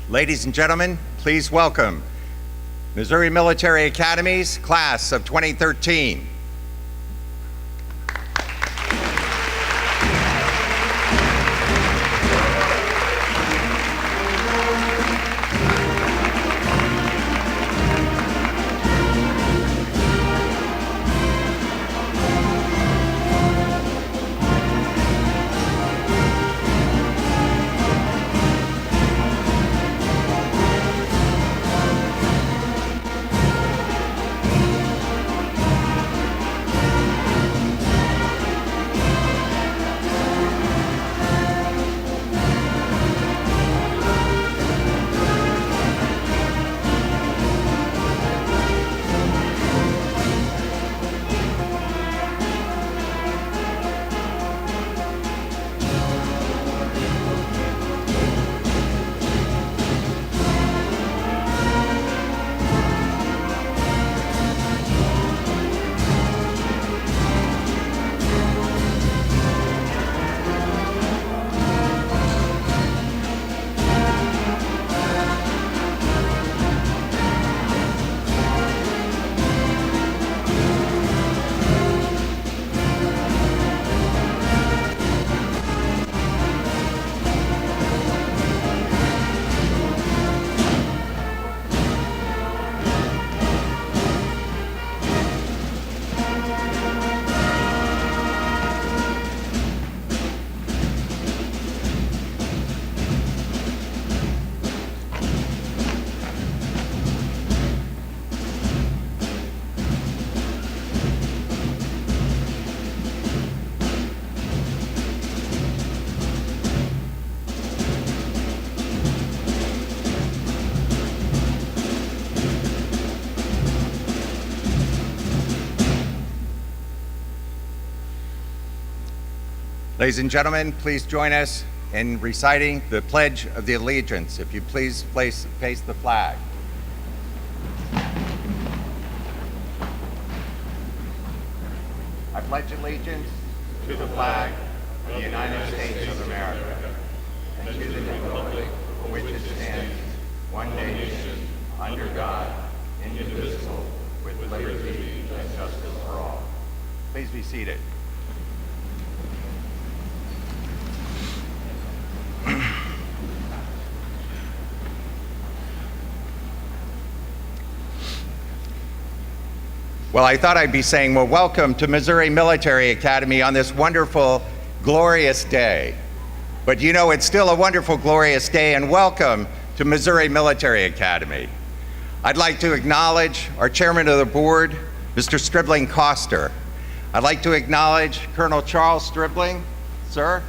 Ladies and gentlemen, please welcome Missouri Military Academy's class of 2013. Ladies and gentlemen, please join us in reciting the Pledge of the Allegiance. If you please face the flag. I pledge allegiance to the flag of the United States of America and to the republic for which it stands, one nation, under God, indivisible, with liberty and justice for all. Please be seated. Well, I thought I'd be saying, well, welcome to Missouri Military Academy on this wonderful, glorious day. But you know, it's still a wonderful, glorious day, and welcome to Missouri Military Academy. I'd like to acknowledge our chairman of the board, Mr. Stribling Koster. I'd like to acknowledge Colonel Charles Stribling, sir,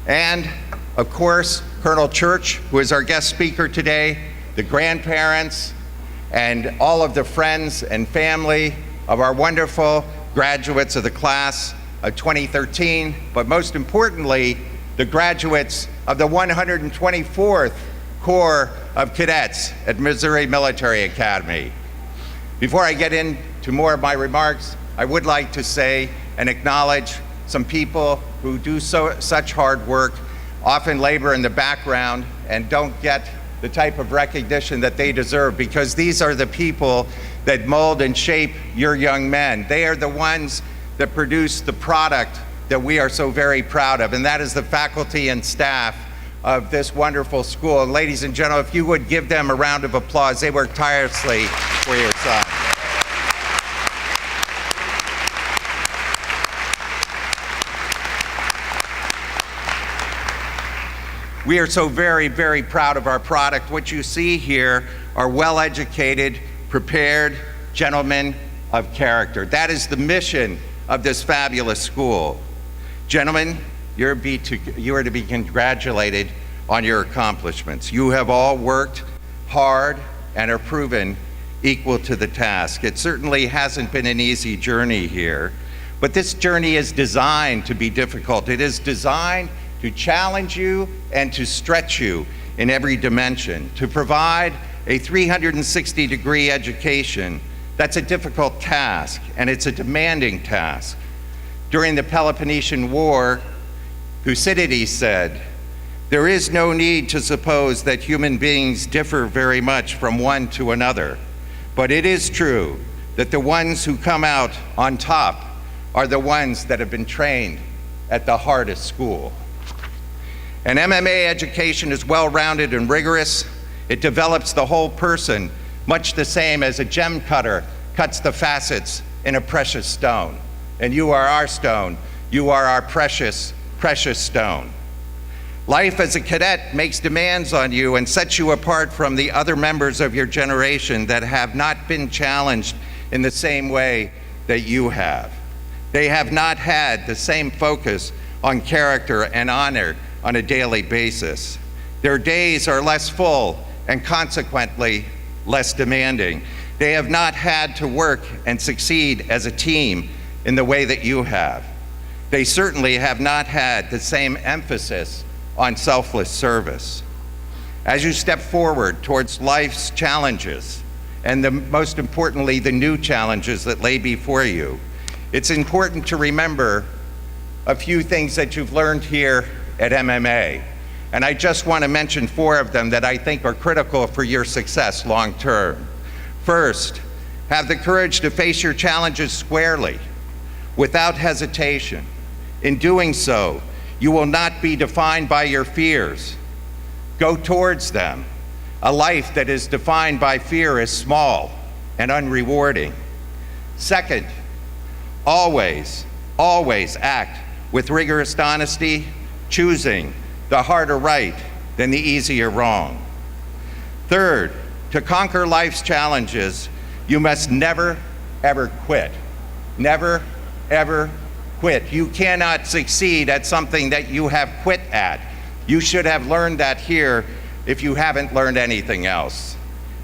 and of course, Colonel Church, who is our guest speaker today, the grandparents, and all of the friends and family of our wonderful graduates of the class of 2013, but most importantly, the graduates of the 124th Corps of Cadets at Missouri Military Academy. Before I get into more of my remarks, I would like to say and acknowledge some people who do such hard work, often labor in the background, and don't get the type of recognition that they deserve, because these are the people that mold and shape your young men. They are the ones that produce the product that we are so very proud of, and that is the faculty and staff of this wonderful school. And ladies and gentlemen, if you would give them a round of applause, they work tirelessly for your son. We are so very, very proud of our product. What you see here are well-educated, prepared gentlemen of character. That is the mission of this fabulous school. Gentlemen, you are to be congratulated on your accomplishments. You have all worked hard and are proven equal to the task. It certainly hasn't been an easy journey here, but this journey is designed to be difficult. It is designed to challenge you and to stretch you in every dimension, to provide a 360-degree education. That's a difficult task, and it's a demanding task. During the Peloponnesian War, Thucydides said, There is no need to suppose that human beings differ very much from one to another, but it is true that the ones who come out on top are the ones that have been trained at the hardest school. An MMA education is well-rounded and rigorous. It develops the whole person, much the same as a gem cutter cuts the facets in a precious stone. And you are our stone. You are our precious, precious stone. Life as a cadet makes demands on you and sets you apart from the other members of your generation that have not been challenged in the same way that you have. They have not had the same focus on character and honor on a daily basis. Their days are less full and consequently less demanding. They have not had to work and succeed as a team in the way that you have. They certainly have not had the same emphasis on selfless service. As you step forward towards life's challenges, and most importantly, the new challenges that lay before you, it's important to remember a few things that you've learned here at MMA. And I just want to mention 4 of them that I think are critical for your success long term. First, have the courage to face your challenges squarely, without hesitation. In doing so, you will not be defined by your fears. Go towards them. A life that is defined by fear is small and unrewarding. Second, always, always act with rigorous honesty, choosing the harder right than the easier wrong. Third, to conquer life's challenges, you must never, ever quit. Never, ever quit. You cannot succeed at something that you have quit at. You should have learned that here if you haven't learned anything else.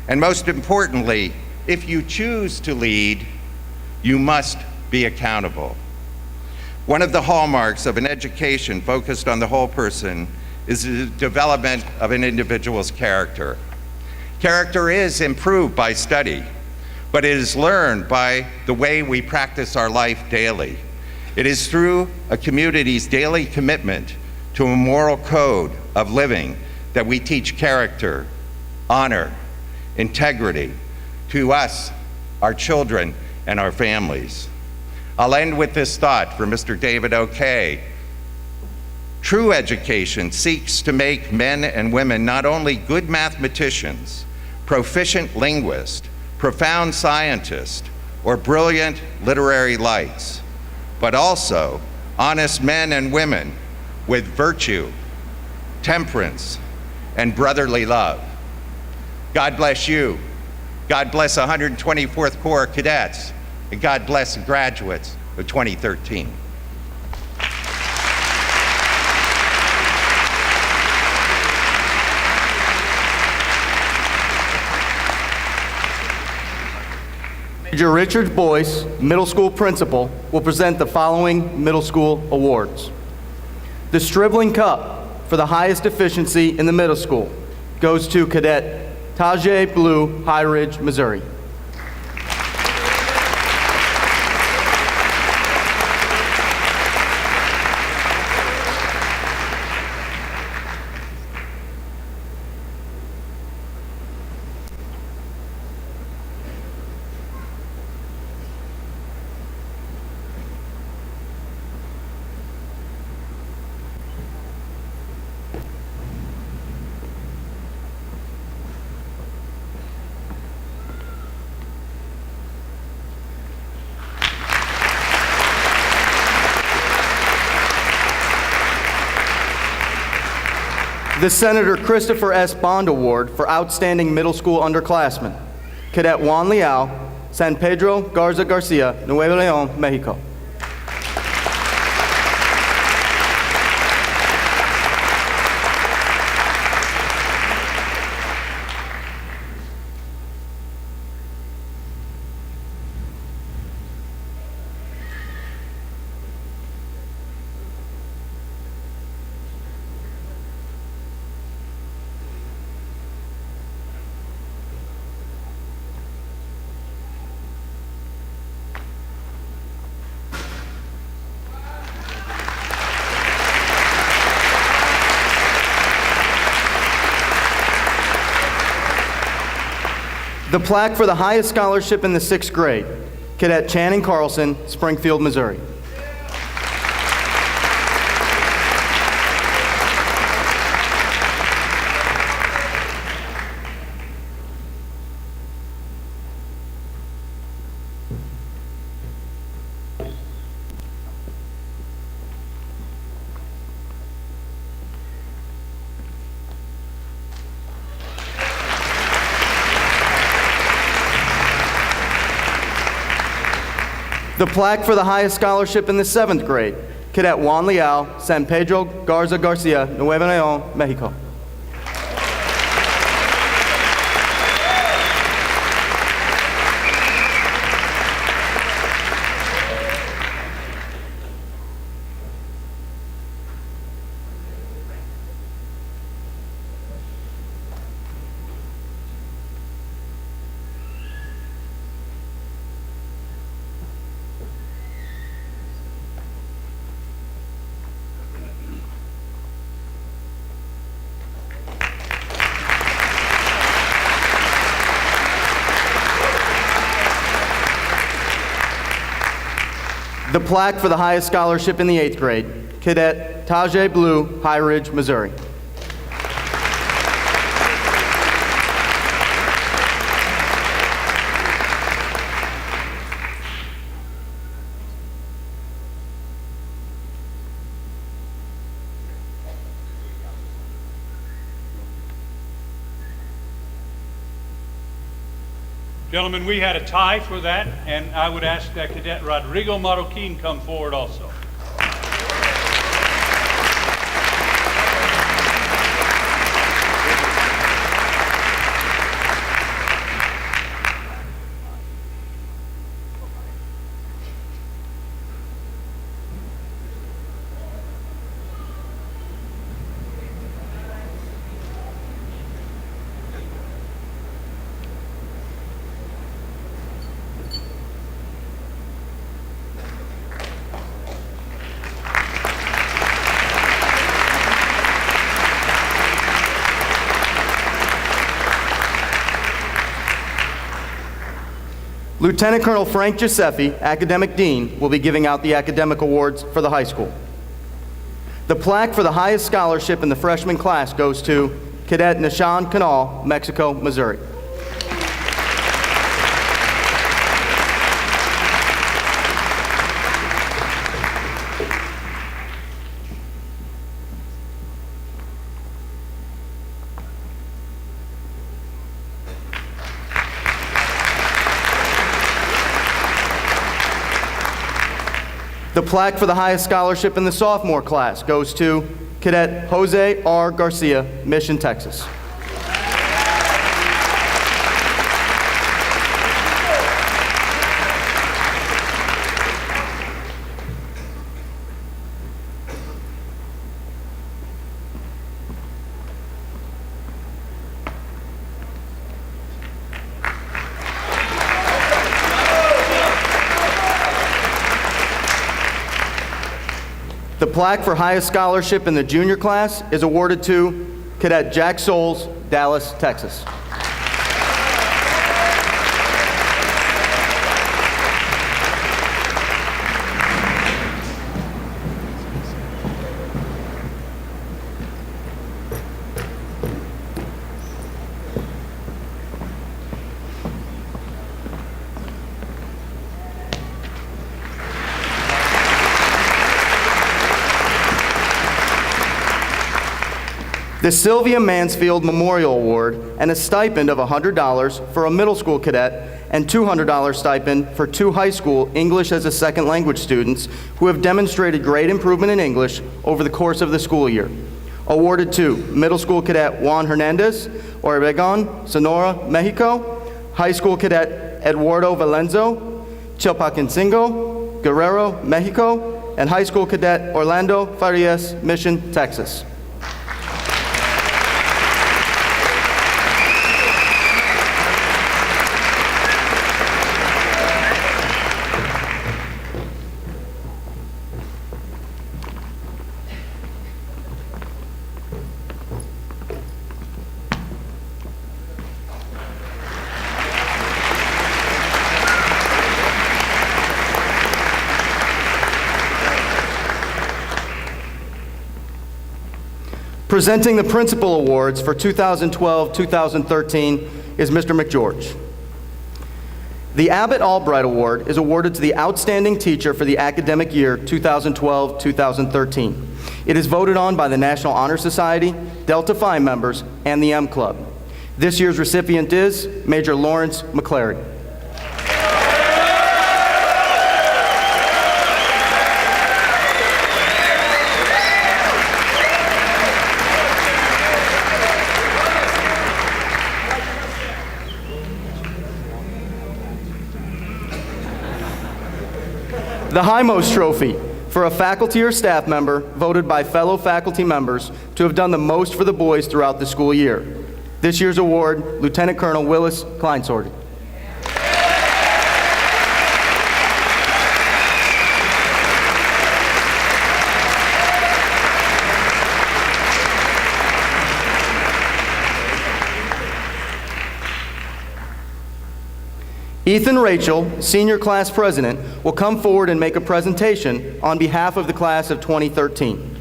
And most importantly, if you choose to lead, you must be accountable. One of the hallmarks of an education focused on the whole person is the development of an individual's character. Character is improved by study, but it is learned by the way we practice our life daily. It is through a community's daily commitment to a moral code of living that we teach character, honor, integrity to us, our children, and our families. I'll end with this thought from Mr. David O'Kay. True education seeks to make men and women not only good mathematicians, proficient linguists, profound scientists, or brilliant literary lights, but also honest men and women with virtue, temperance, and brotherly love. God bless you. God bless 124th Corps cadets, and God bless the graduates of 2013. Major Richard Boyce, middle school principal, will present the following middle school awards. The Stribling Cup for the highest efficiency in the middle school goes to Cadet Tajay Blue, High Ridge, Missouri. The Senator Christopher S. Bond Award for Outstanding Middle School Underclassmen, Cadet Juan Leal, San Pedro Garza Garcia, Nuevo León, Mexico. The plaque for the highest scholarship in the 6th grade, Cadet Channing Carlson, Springfield, Missouri. The plaque for the highest scholarship in the 7th grade, Cadet Juan Leal, San Pedro Garza Garcia, Nuevo León, Mexico. The plaque for the highest scholarship in the 8th grade, Cadet Tajay Blue, High Ridge, Missouri. Gentlemen, we had a tie for that, and I would ask that Cadet Rodrigo Marroquin come forward also. Lieutenant Colonel Frank Giuseppe, Academic Dean, will be giving out the academic awards for the high school. The plaque for the highest scholarship in the freshman class goes to Cadet Nishan Canal, Mexico, Missouri. The plaque for the highest scholarship in the sophomore class goes to Cadet Jose R. Garcia, Mission, Texas. The plaque for highest scholarship in the junior class is awarded to Cadet Jack Souls, Dallas, Texas. The Sylvia Mansfield Memorial Award and a stipend of $100 for a middle school cadet and $200 stipend for 2 high school English as a second language students who have demonstrated great improvement in English over the course of the school year. Awarded to middle school cadet Juan Hernandez, Obregon, Sonora, Mexico, high school cadet Eduardo Valenzo, Chilpancingo, Guerrero, Mexico, and high school cadet Orlando Farias, Mission, Texas. Presenting the Principal Awards for 2012-2013 is Mr. McGeorge. The Abbott Albright Award is awarded to the outstanding teacher for the academic year 2012-2013. It is voted on by the National Honor Society, Delta Phi members, and the M Club. This year's recipient is Major Lawrence McClary. The Himos Trophy for a faculty or staff member voted by fellow faculty members to have done the most for the boys throughout the school year. This year's award, Lieutenant Colonel Willis Kleinsorgen. Ethan Rachel, Senior Class President, will come forward and make a presentation on behalf of the class of 2013.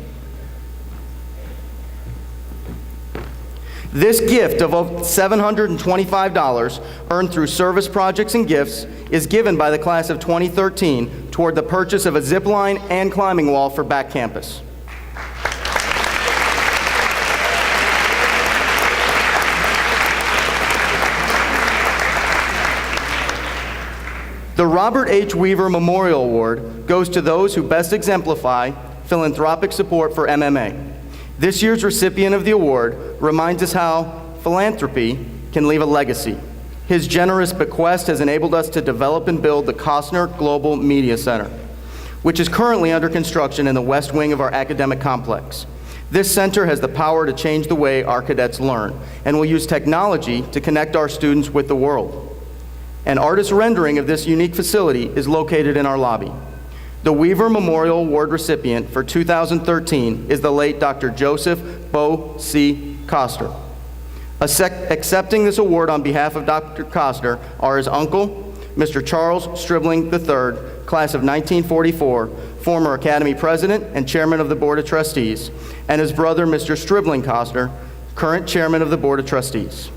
This gift of $725 earned through service projects and gifts is given by the class of 2013 toward the purchase of a zip line and climbing wall for back campus. The Robert H. Weaver Memorial Award goes to those who best exemplify philanthropic support for MMA. This year's recipient of the award reminds us how philanthropy can leave a legacy. His generous bequest has enabled us to develop and build the Costner Global Media Center, which is currently under construction in the west wing of our academic complex. This center has the power to change the way our cadets learn and will use technology to connect our students with the world. An artist rendering of this unique facility is located in our lobby. The Weaver Memorial Award recipient for 2013 is the late Dr. Joseph Bo C. Coster. Accepting this award on behalf of Dr. Coster are his uncle, Mr. Charles Stribling III, class of 1944, former Academy President and Chairman of the Board of Trustees, and his brother, Mr. Stribling Coster, current Chairman of the Board of Trustees.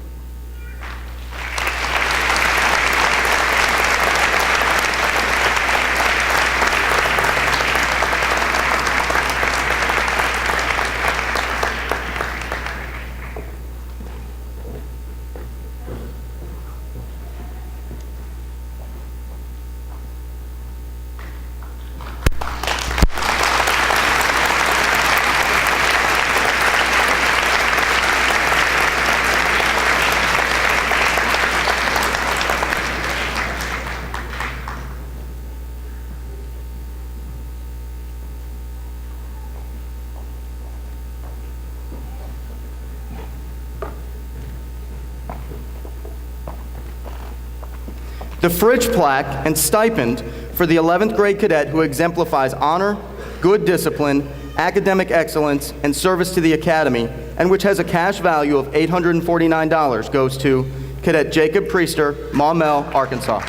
The Fritsch plaque and stipend for the 11th grade cadet who exemplifies honor, good discipline, academic excellence, and service to the Academy, and which has a cash value of $849, goes to Cadet Jacob Priester, Maumelle, Arkansas.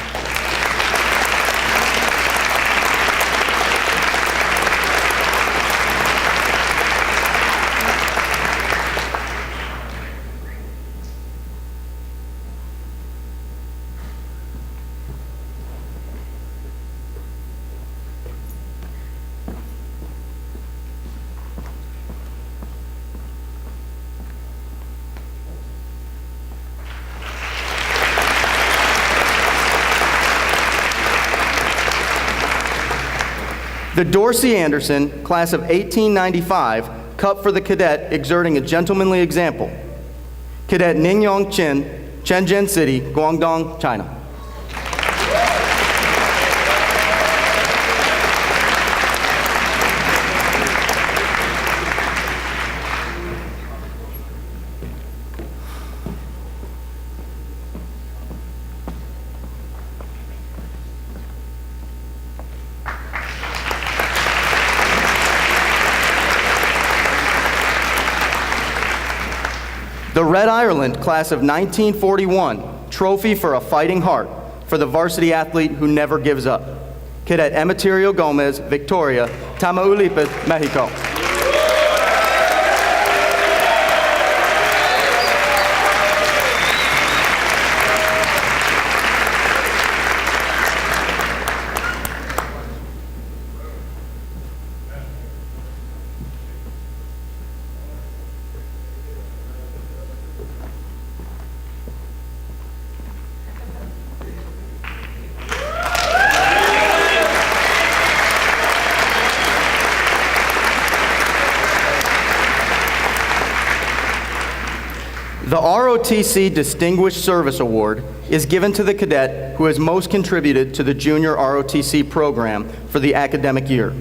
The Dorsey Anderson, class of 1895, Cup for the cadet exerting a gentlemanly example. Cadet Ningyong Chen, Shenzhen City, Guangdong, China. The Red Ireland, class of 1941, Trophy for a Fighting Heart for the varsity athlete who never gives up. Cadet Emeterio Gomez, Victoria, Tamaulipas, Mexico. ROTC Distinguished Service Award is given to the cadet who has most contributed to the junior ROTC program for the academic year.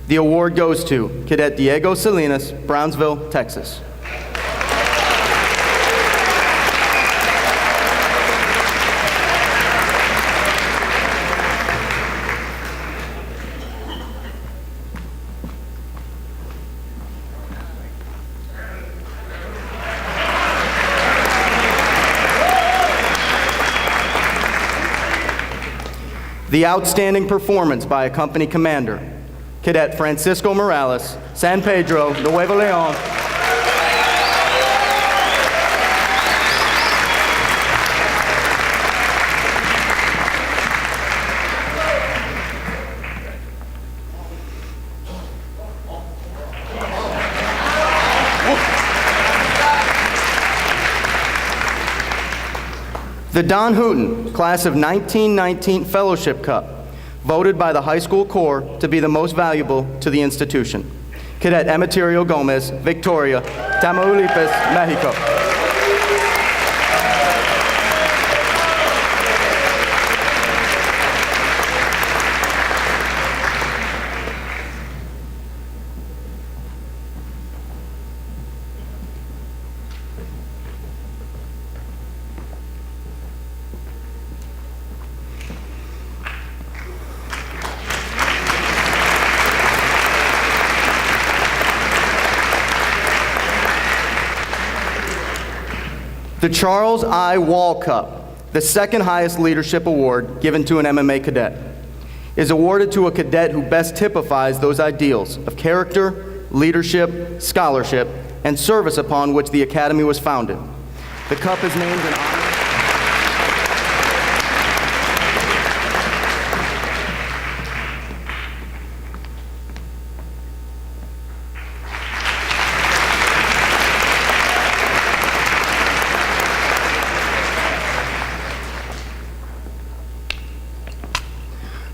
The award goes to Cadet Diego Salinas, Brownsville, Texas. The outstanding performance by a company commander, Cadet Francisco Morales, San Pedro, Nuevo Leon. The Don Hooten Class of 1919 Fellowship Cup, voted by the high school corps to be the most valuable to the institution. Cadet Emeterio Gomez, Victoria, Tamaulipas, Mexico. The Charles I. Wall Cup, the second highest leadership award given to an MMA cadet, is awarded to a cadet who best typifies those ideals of character, leadership, scholarship, and service upon which the Academy was founded. The cup is named in honor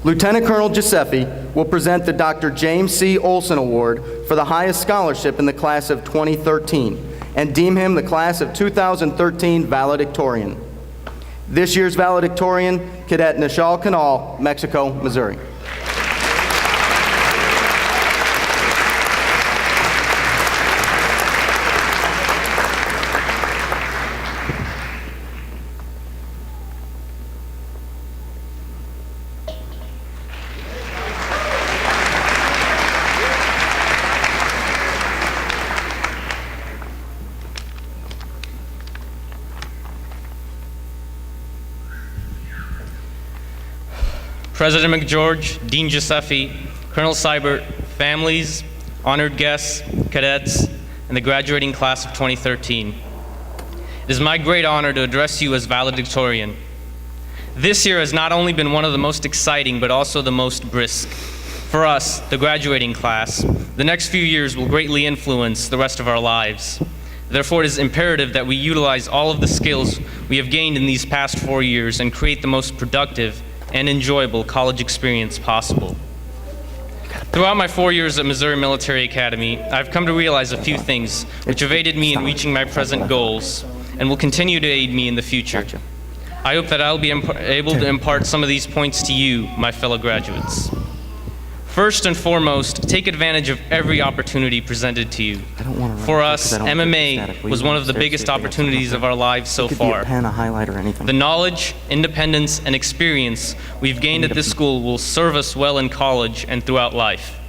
Lieutenant Colonel Giuseppe will present the Dr. James C. Olson Award for the highest scholarship in the class of 2013 and deem him the class of 2013 valedictorian. This year's valedictorian, Cadet Nishal Canal, Mexico, Missouri. President McGeorge, Dean Giuseppe, Colonel Seibert, families, honored guests, cadets, and the graduating class of 2013. It is my great honor to address you as valedictorian. This year has not only been one of the most exciting, but also the most brisk. For us, the graduating class, the next few years will greatly influence the rest of our lives. Therefore, it is imperative that we utilize all of the skills we have gained in these past 4 years and create the most productive and enjoyable college experience possible. Throughout my 4 years at Missouri Military Academy, I've come to realize a few things which have aided me in reaching my present goals and will continue to aid me in the future. I hope that I'll be able to impart some of these points to you, my fellow graduates. First and foremost, take advantage of every opportunity presented to you. For us, MMA was one of the biggest opportunities of our lives so far. The knowledge, independence, and experience we've gained at this school will serve us well in college and throughout life.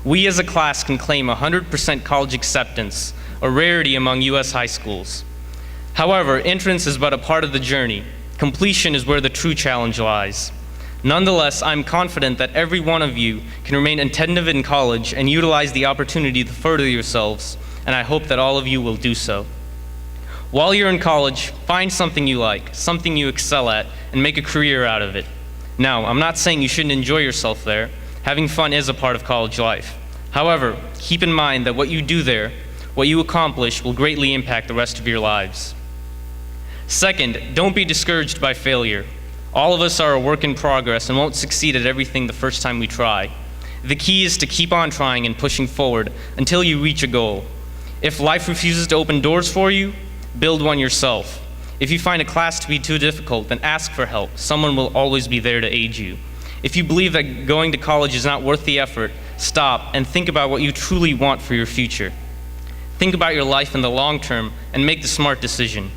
We as a class can claim 100% college acceptance, a rarity among U.S. high schools. However, entrance is but a part of the journey. Completion is where the true challenge lies. Nonetheless, I'm confident that every one of you can remain attentive in college and utilize the opportunity to further yourselves, and I hope that all of you will do so. While you're in college, find something you like, something you excel at, and make a career out of it. Now, I'm not saying you shouldn't enjoy yourself there. Having fun is a part of college life. However, keep in mind that what you do there, what you accomplish, will greatly impact the rest of your lives. Second, don't be discouraged by failure. All of us are a work in progress and won't succeed at everything the first time we try. The key is to keep on trying and pushing forward until you reach a goal. If life refuses to open doors for you, build one yourself. If you find a class to be too difficult, then ask for help. Someone will always be there to aid you. If you believe that going to college is not worth the effort, stop and think about what you truly want for your future. Think about your life in the long term and make the smart decision.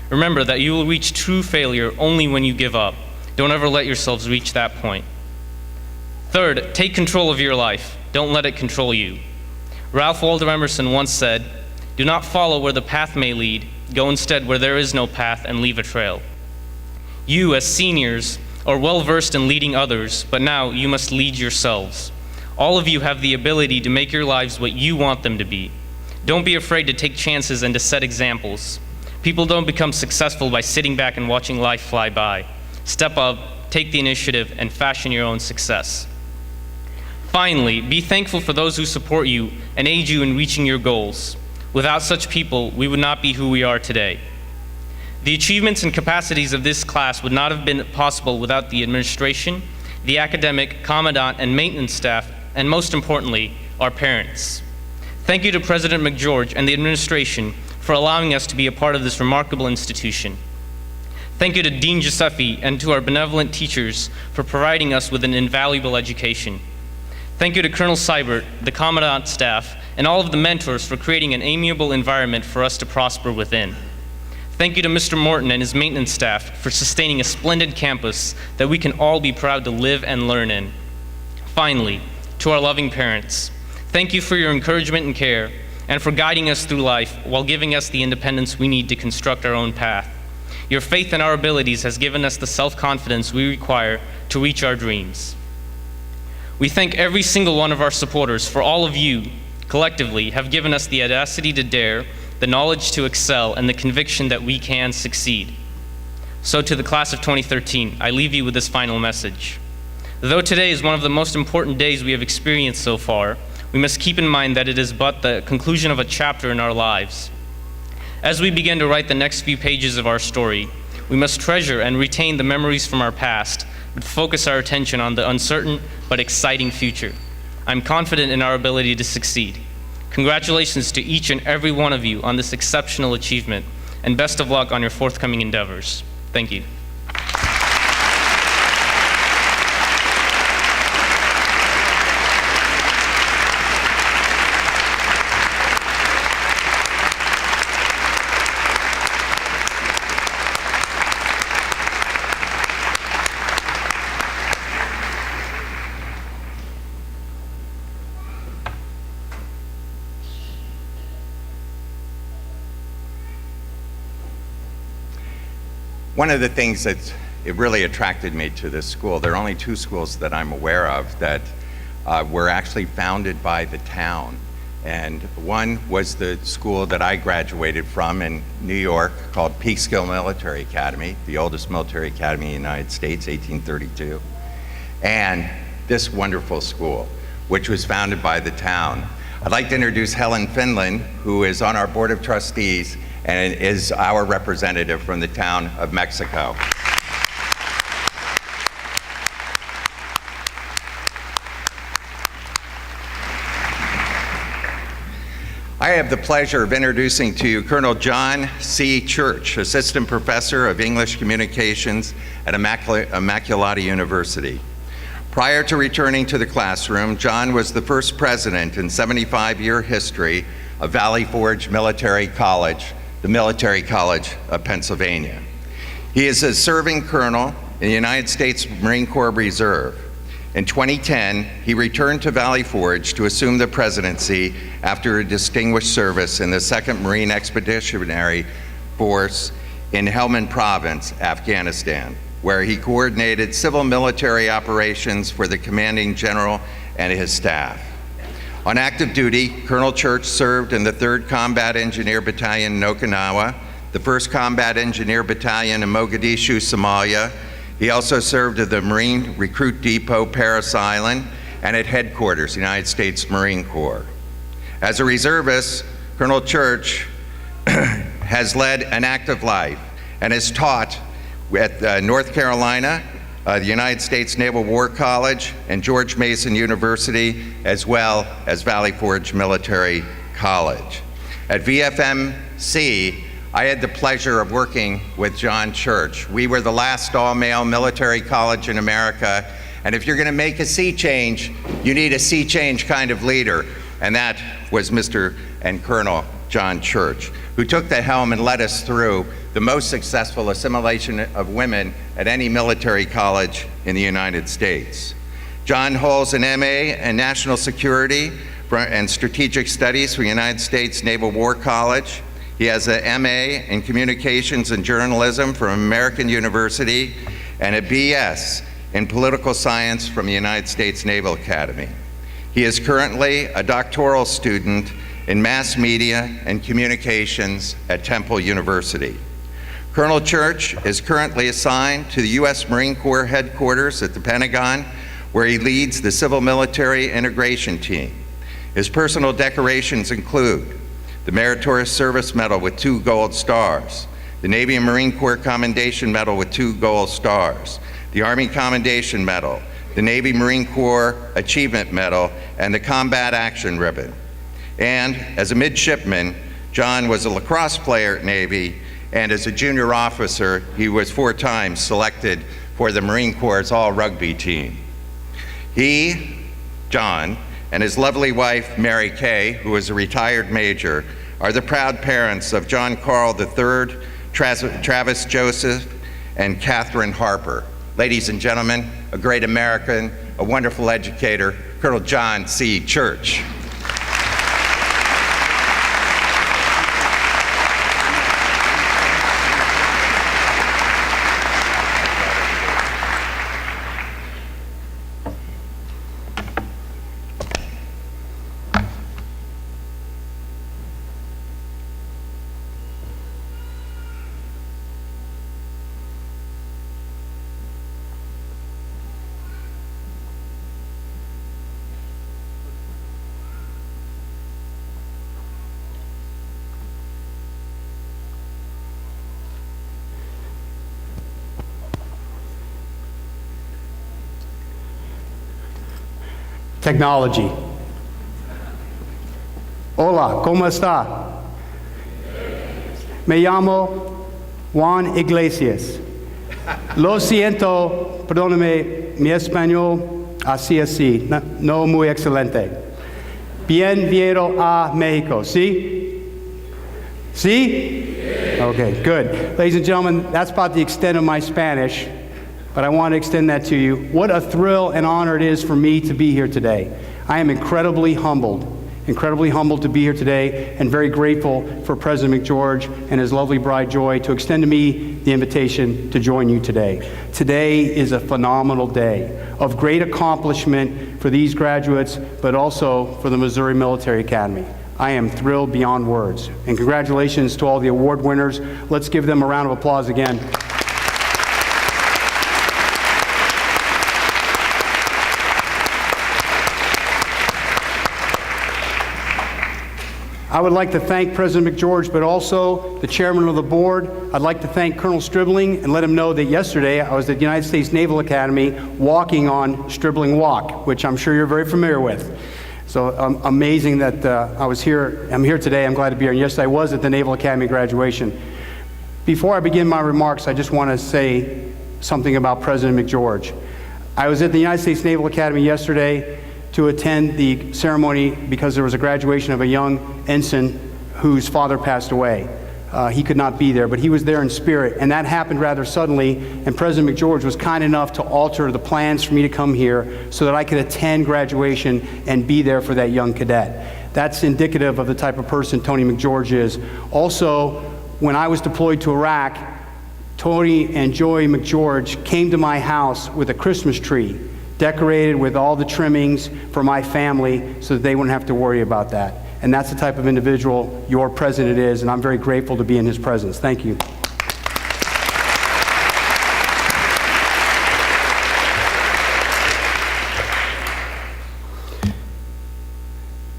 Remember that you will reach true failure only when you give up. Don't ever let yourselves reach that point. Third, take control of your life. Don't let it control you. Ralph Waldo Emerson once said, "Do not follow where the path may lead. Go instead where there is no path and leave a trail." You, as seniors, are well versed in leading others, but now you must lead yourselves. All of you have the ability to make your lives what you want them to be. Don't be afraid to take chances and to set examples. People don't become successful by sitting back and watching life fly by. Step up, take the initiative, and fashion your own success. Finally, be thankful for those who support you and aid you in reaching your goals. Without such people, we would not be who we are today. The achievements and capacities of this class would not have been possible without the administration, the academic, commandant, and maintenance staff, and most importantly, our parents. Thank you to President McGeorge and the administration for allowing us to be a part of this remarkable institution. Thank you to Dean Giuseppe and to our benevolent teachers for providing us with an invaluable education. Thank you to Colonel Seibert, the Commandant staff, and all of the mentors for creating an amiable environment for us to prosper within. Thank you to Mr. Morton and his maintenance staff for sustaining a splendid campus that we can all be proud to live and learn in. Finally, to our loving parents, thank you for your encouragement and care, and for guiding us through life while giving us the independence we need to construct our own path. Your faith in our abilities has given us the self-confidence we require to reach our dreams. We thank every single one of our supporters, for all of you, collectively, have given us the audacity to dare, the knowledge to excel, and the conviction that we can succeed. So to the class of 2013, I leave you with this final message. Though today is one of the most important days we have experienced so far, we must keep in mind that it is but the conclusion of a chapter in our lives. As we begin to write the next few pages of our story, we must treasure and retain the memories from our past, but focus our attention on the uncertain but exciting future. I'm confident in our ability to succeed. Congratulations to each and every one of you on this exceptional achievement, and best of luck on your forthcoming endeavors. Thank you. One of the things that it really attracted me to this school, there are only two schools that I'm aware of that were actually founded by the town. And one was the school that I graduated from in New York called Peekskill Military Academy, the oldest military academy in the United States, 1832. And this wonderful school, which was founded by the town. I'd like to introduce Helen Finland, who is on our Board of Trustees and is our representative from the town of Mexico. I have the pleasure of introducing to you Colonel John C. Church, Assistant Professor of English Communications at Immaculata University. Prior to returning to the classroom, John was the first president in 75-year history of Valley Forge Military College, the Military College of Pennsylvania. He is a serving colonel in the United States Marine Corps Reserve. In 2010, he returned to Valley Forge to assume the presidency after a distinguished service in the 2nd Marine Expeditionary Force in Helmand Province, Afghanistan, where he coordinated civil-military operations for the commanding general and his staff. On active duty, Colonel Church served in the 3rd Combat Engineer Battalion in Okinawa, the 1st Combat Engineer Battalion in Mogadishu, Somalia. He also served at the Marine Recruit Depot, Parris Island, and at headquarters, United States Marine Corps. As a reservist, Colonel Church has led an active life and has taught at North Carolina, the United States Naval War College, and George Mason University, as well as Valley Forge Military College. At VFMC, I had the pleasure of working with John Church. We were the last all-male military college in America, and if you're going to make a sea change, you need a sea change kind of leader, and that was Mr. and Colonel John Church, who took the helm and led us through the most successful assimilation of women at any military college in the United States. John holds an MA in National Security and Strategic Studies from the United States Naval War College. He has an MA in Communications and Journalism from American University and a BS in Political Science from the United States Naval Academy. He is currently a doctoral student in Mass Media and Communications at Temple University. Colonel Church is currently assigned to the U.S. Marine Corps headquarters at the Pentagon, where he leads the Civil-Military Integration Team. His personal decorations include the Meritorious Service Medal with 2 gold stars, the Navy and Marine Corps Commendation Medal with 2 gold stars, the Army Commendation Medal, the Navy Marine Corps Achievement Medal, and the Combat Action Ribbon. And as a midshipman, John was a lacrosse player at Navy, and as a junior officer, he was 4 times selected for the Marine Corps' all-rugby team. He, John, and his lovely wife, Mary Kay, who is a retired major, are the proud parents of John Carl III, Travis Joseph, and Catherine Harper. Ladies and gentlemen, a great American, a wonderful educator, Colonel John C. Church. Technology. Hola, ¿cómo está? Me llamo Juan Iglesias. Lo siento, perdóname, mi español así, no muy excelente. Bienvenido a Mexico, ¿sí? ¿Sí? Okay, good. Ladies and gentlemen, that's about the extent of my Spanish, but I want to extend that to you. What a thrill and honor it is for me to be here today. I am incredibly humbled to be here today, and very grateful for President McGeorge and his lovely bride Joy to extend to me the invitation to join you today. Today is a phenomenal day of great accomplishment for these graduates, but also for the Missouri Military Academy. I am thrilled beyond words. And congratulations to all the award winners. Let's give them a round of applause again. I would like to thank President McGeorge, but also the chairman of the board. I'd like to thank Colonel Stribling and let him know that yesterday I was at the United States Naval Academy walking on Stribling Walk, which I'm sure you're very familiar with. So amazing that I'm here today. I'm glad to be here. And yes, I was at the Naval Academy graduation. Before I begin my remarks, I just want to say something about President McGeorge. I was at the United States Naval Academy yesterday to attend the ceremony because there was a graduation of a young ensign whose father passed away. He could not be there, but he was there in spirit, and that happened rather suddenly, and President McGeorge was kind enough to alter the plans for me to come here so that I could attend graduation and be there for that young cadet. That's indicative of the type of person Tony McGeorge is. Also, when I was deployed to Iraq, Tony and Joy McGeorge came to my house with a Christmas tree decorated with all the trimmings for my family so that they wouldn't have to worry about that. And that's the type of individual your president is, and I'm very grateful to be in his presence. Thank you.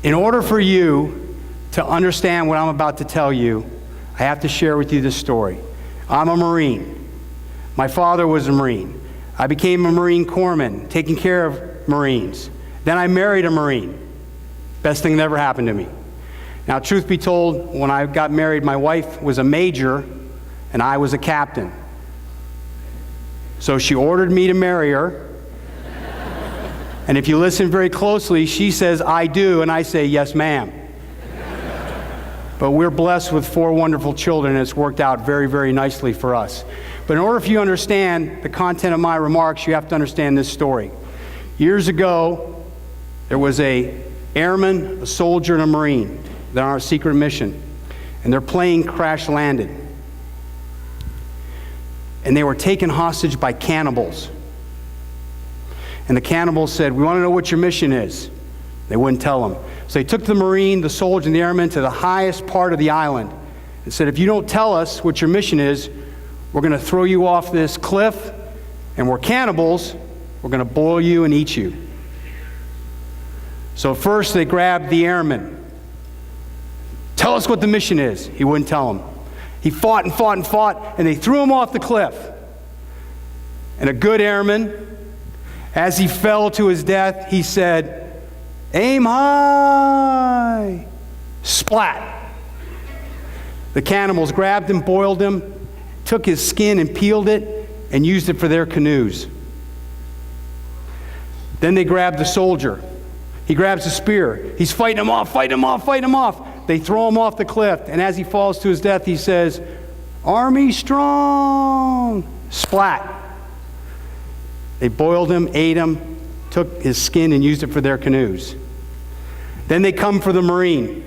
In order for you to understand what I'm about to tell you, I have to share with you this story. I'm a Marine. My father was a Marine. I became a Marine corpsman, taking care of Marines. Then I married a Marine. Best thing that ever happened to me. Now, truth be told, when I got married, my wife was a major and I was a captain. So she ordered me to marry her. And if you listen very closely, she says, "I do," and I say, "Yes, ma'am." But we're blessed with 4 wonderful children, and it's worked out very, very nicely for us. But in order for you to understand the content of my remarks, you have to understand this story. Years ago, there was an airman, a soldier, and a Marine. They're on a secret mission, and their plane crash landed. And they were taken hostage by cannibals. And the cannibals said, "We want to know what your mission is." They wouldn't tell them. So they took the Marine, the soldier, and the airman to the highest part of the island and said, "If you don't tell us what your mission is, we're going to throw you off this cliff, and we're cannibals. We're going to boil you and eat you." So first they grabbed the airman. "Tell us what the mission is." He wouldn't tell them. He fought and fought and fought, and they threw him off the cliff. And a good airman, as he fell to his death, he said, "Aim high!" Splat! The cannibals grabbed him, boiled him, took his skin and peeled it, and used it for their canoes. Then they grabbed the soldier. He grabs a spear. He's fighting him off, fighting him off, fighting him off. They throw him off the cliff, and as he falls to his death, he says, "Army strong!" Splat! They boiled him, ate him, took his skin and used it for their canoes. Then they come for the Marine.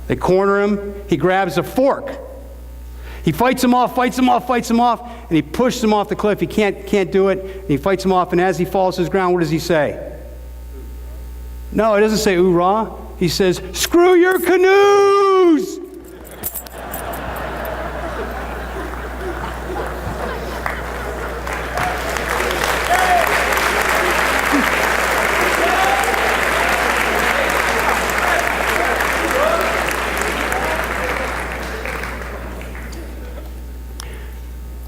They corner him. He grabs a fork. He fights him off, fights him off, fights him off, and he pushes him off the cliff. He can't do it. And he fights him off, and as he falls to the ground, what does he say? No, it doesn't say "oorah." He says, "Screw your canoes!"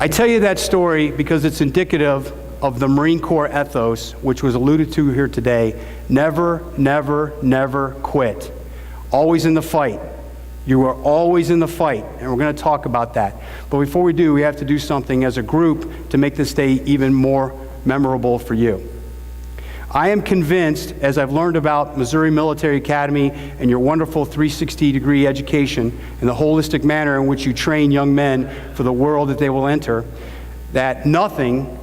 I tell you that story because it's indicative of the Marine Corps ethos, which was alluded to here today. Never, never, never quit. Always in the fight. You are always in the fight, and we're going to talk about that. But before we do, we have to do something as a group to make this day even more memorable for you. I am convinced, as I've learned about Missouri Military Academy and your wonderful 360-degree education and the holistic manner in which you train young men for the world that they will enter, that nothing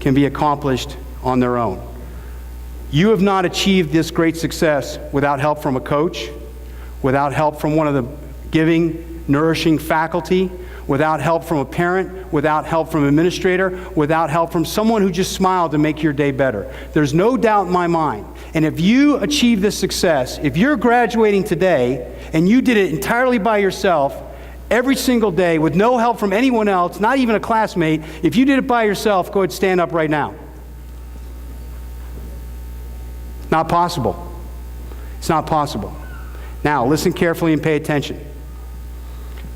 can be accomplished on their own. You have not achieved this great success without help from a coach, without help from one of the giving, nourishing faculty, without help from a parent, without help from an administrator, without help from someone who just smiled to make your day better. There's no doubt in my mind. And if you achieve this success, if you're graduating today and you did it entirely by yourself, every single day with no help from anyone else, not even a classmate, if you did it by yourself, go ahead and stand up right now. Not possible. It's not possible. Now, listen carefully and pay attention.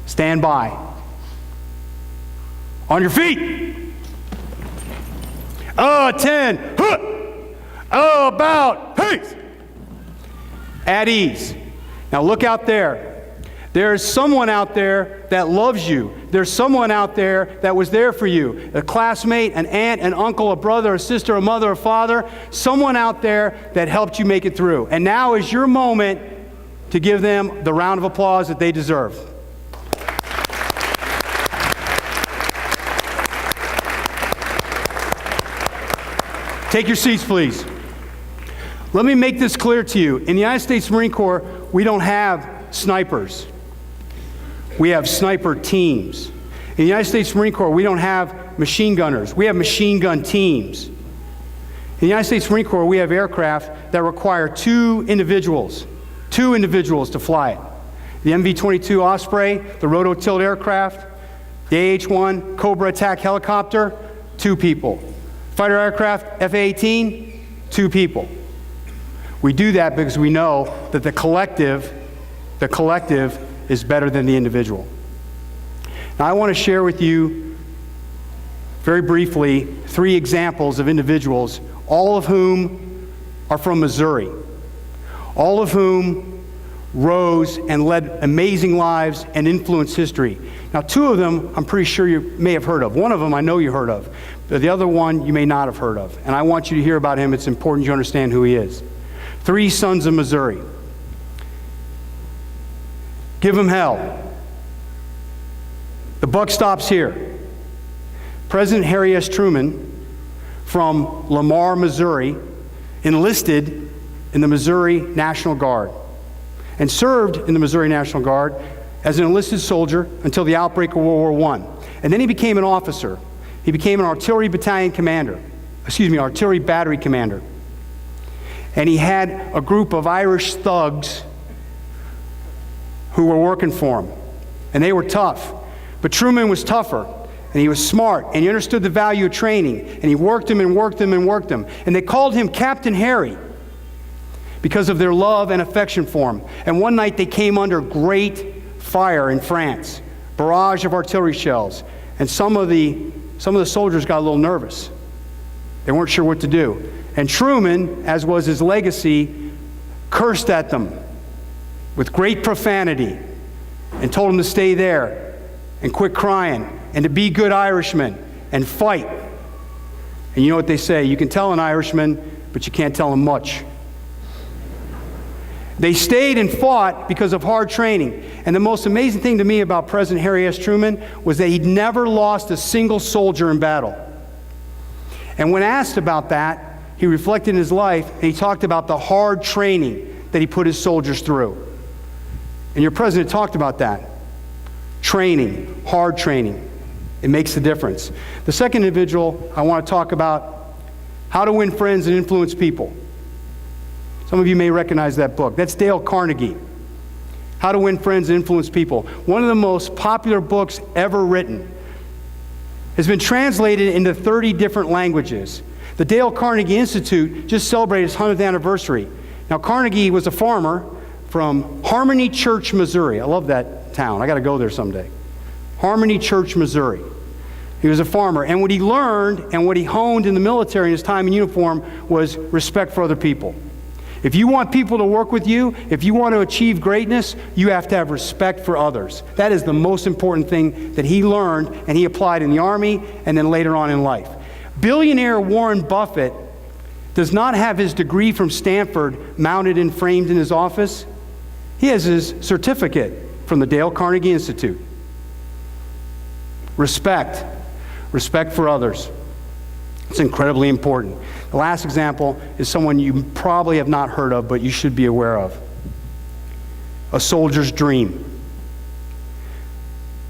Stand by. On your feet. 10. Huh. About. Hey. At ease. Now look out there. There's someone out there that loves you. There's someone out there that was there for you. A classmate, an aunt, an uncle, a brother, a sister, a mother, a father. Someone out there that helped you make it through. And now is your moment to give them the round of applause that they deserve. Take your seats, please. Let me make this clear to you. In the United States Marine Corps, we don't have snipers. We have sniper teams. In the United States Marine Corps, we don't have machine gunners. We have machine gun teams. In the United States Marine Corps, we have aircraft that require two individuals to fly it. The MV-22 Osprey, the rototilt aircraft, the AH-1 Cobra attack helicopter, 2 people. Fighter aircraft, F-18, 2 people. We do that because we know that the collective is better than the individual. Now I want to share with you very briefly 3 examples of individuals, all of whom are from Missouri, all of whom rose and led amazing lives and influenced history. Now, two of them I'm pretty sure you may have heard of. One of them I know you heard of. But the other one you may not have heard of. And I want you to hear about him. It's important you understand who he is. 3 sons of Missouri. Give him hell. The buck stops here. President Harry S. Truman from Lamar, Missouri, enlisted in the Missouri National Guard and served in the Missouri National Guard as an enlisted soldier until the outbreak of World War I. And then he became an officer. He became an artillery battery commander. And he had a group of Irish thugs who were working for him. And they were tough. But Truman was tougher. And he was smart. And he understood the value of training. And he worked them and worked them and worked them. And they called him Captain Harry because of their love and affection for him. And one night they came under great fire in France. Barrage of artillery shells. And some of the soldiers got a little nervous. They weren't sure what to do. And Truman, as was his legacy, cursed at them with great profanity and told them to stay there and quit crying and to be good Irishmen and fight. And you know what they say, you can tell an Irishman, but you can't tell him much. They stayed and fought because of hard training. And the most amazing thing to me about President Harry S. Truman was that he'd never lost a single soldier in battle. And when asked about that, he reflected in his life and he talked about the hard training that he put his soldiers through. And your president talked about that. Training, hard training. It makes a difference. The second individual I want to talk about, How to Win Friends and Influence People. Some of you may recognize that book. That's Dale Carnegie. How to Win Friends and Influence People. One of the most popular books ever written. Has been translated into 30 different languages. The Dale Carnegie Institute just celebrated its 100th anniversary. Now, Carnegie was a farmer from Harmony Church, Missouri. I love that town. I got to go there someday. Harmony Church, Missouri. He was a farmer. And what he learned and what he honed in the military in his time in uniform was respect for other people. If you want people to work with you, if you want to achieve greatness, you have to have respect for others. That is the most important thing that he learned and he applied in the Army and then later on in life. Billionaire Warren Buffett does not have his degree from Stanford mounted and framed in his office. He has his certificate from the Dale Carnegie Institute. Respect. Respect for others. It's incredibly important. The last example is someone you probably have not heard of, but you should be aware of. A soldier's dream.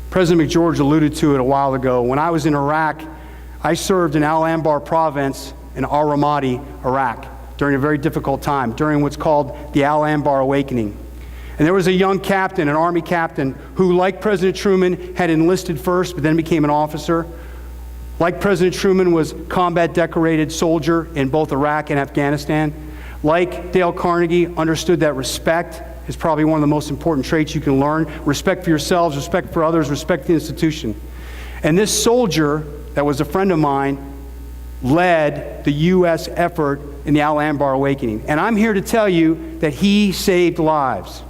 President McGeorge alluded to it a while ago. When I was in Iraq, I served in Al Anbar province in Al-Ramadi, Iraq, during a very difficult time, during what's called the Al Anbar Awakening. And there was a young captain, an Army captain, who, like President Truman, had enlisted first, but then became an officer. Like President Truman, was combat decorated soldier in both Iraq and Afghanistan. Like Dale Carnegie, understood that respect is probably one of the most important traits you can learn. Respect for yourselves, respect for others, respect the institution. And this soldier that was a friend of mine led the U.S. effort in the Al Anbar Awakening. And I'm here to tell you that he saved lives.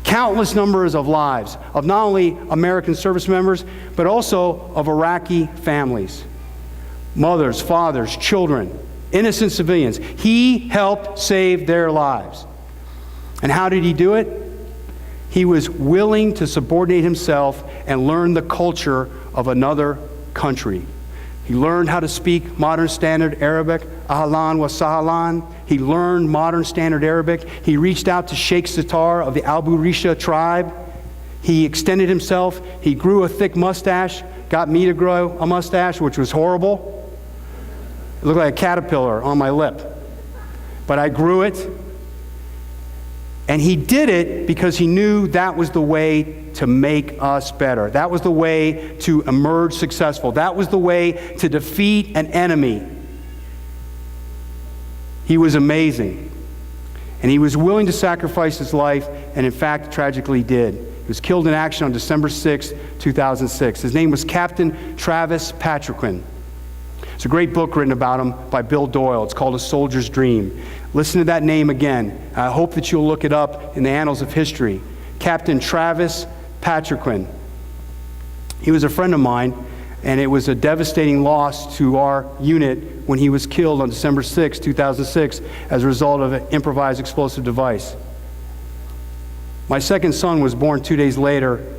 Countless numbers of lives of not only American service members, but also of Iraqi families. Mothers, fathers, children, innocent civilians. He helped save their lives. And how did he do it? He was willing to subordinate himself and learn the culture of another country. He learned how to speak modern standard Arabic, ahlan wa sahlan. He learned modern standard Arabic. He reached out to Sheikh Sitar of the Abu Risha tribe. He extended himself. He grew a thick mustache, got me to grow a mustache, which was horrible. It looked like a caterpillar on my lip. But I grew it. And he did it because he knew that was the way to make us better. That was the way to emerge successful. That was the way to defeat an enemy. He was amazing. And he was willing to sacrifice his life, and in fact, tragically did. He was killed in action on December 6, 2006. His name was Captain Travis Patriquin. It's a great book written about him by Bill Doyle. It's called A Soldier's Dream. Listen to that name again. I hope that you'll look it up in the annals of history. Captain Travis Patriquin. He was a friend of mine, and it was a devastating loss to our unit when he was killed on December 6, 2006, as a result of an improvised explosive device. My second son was born 2 days later,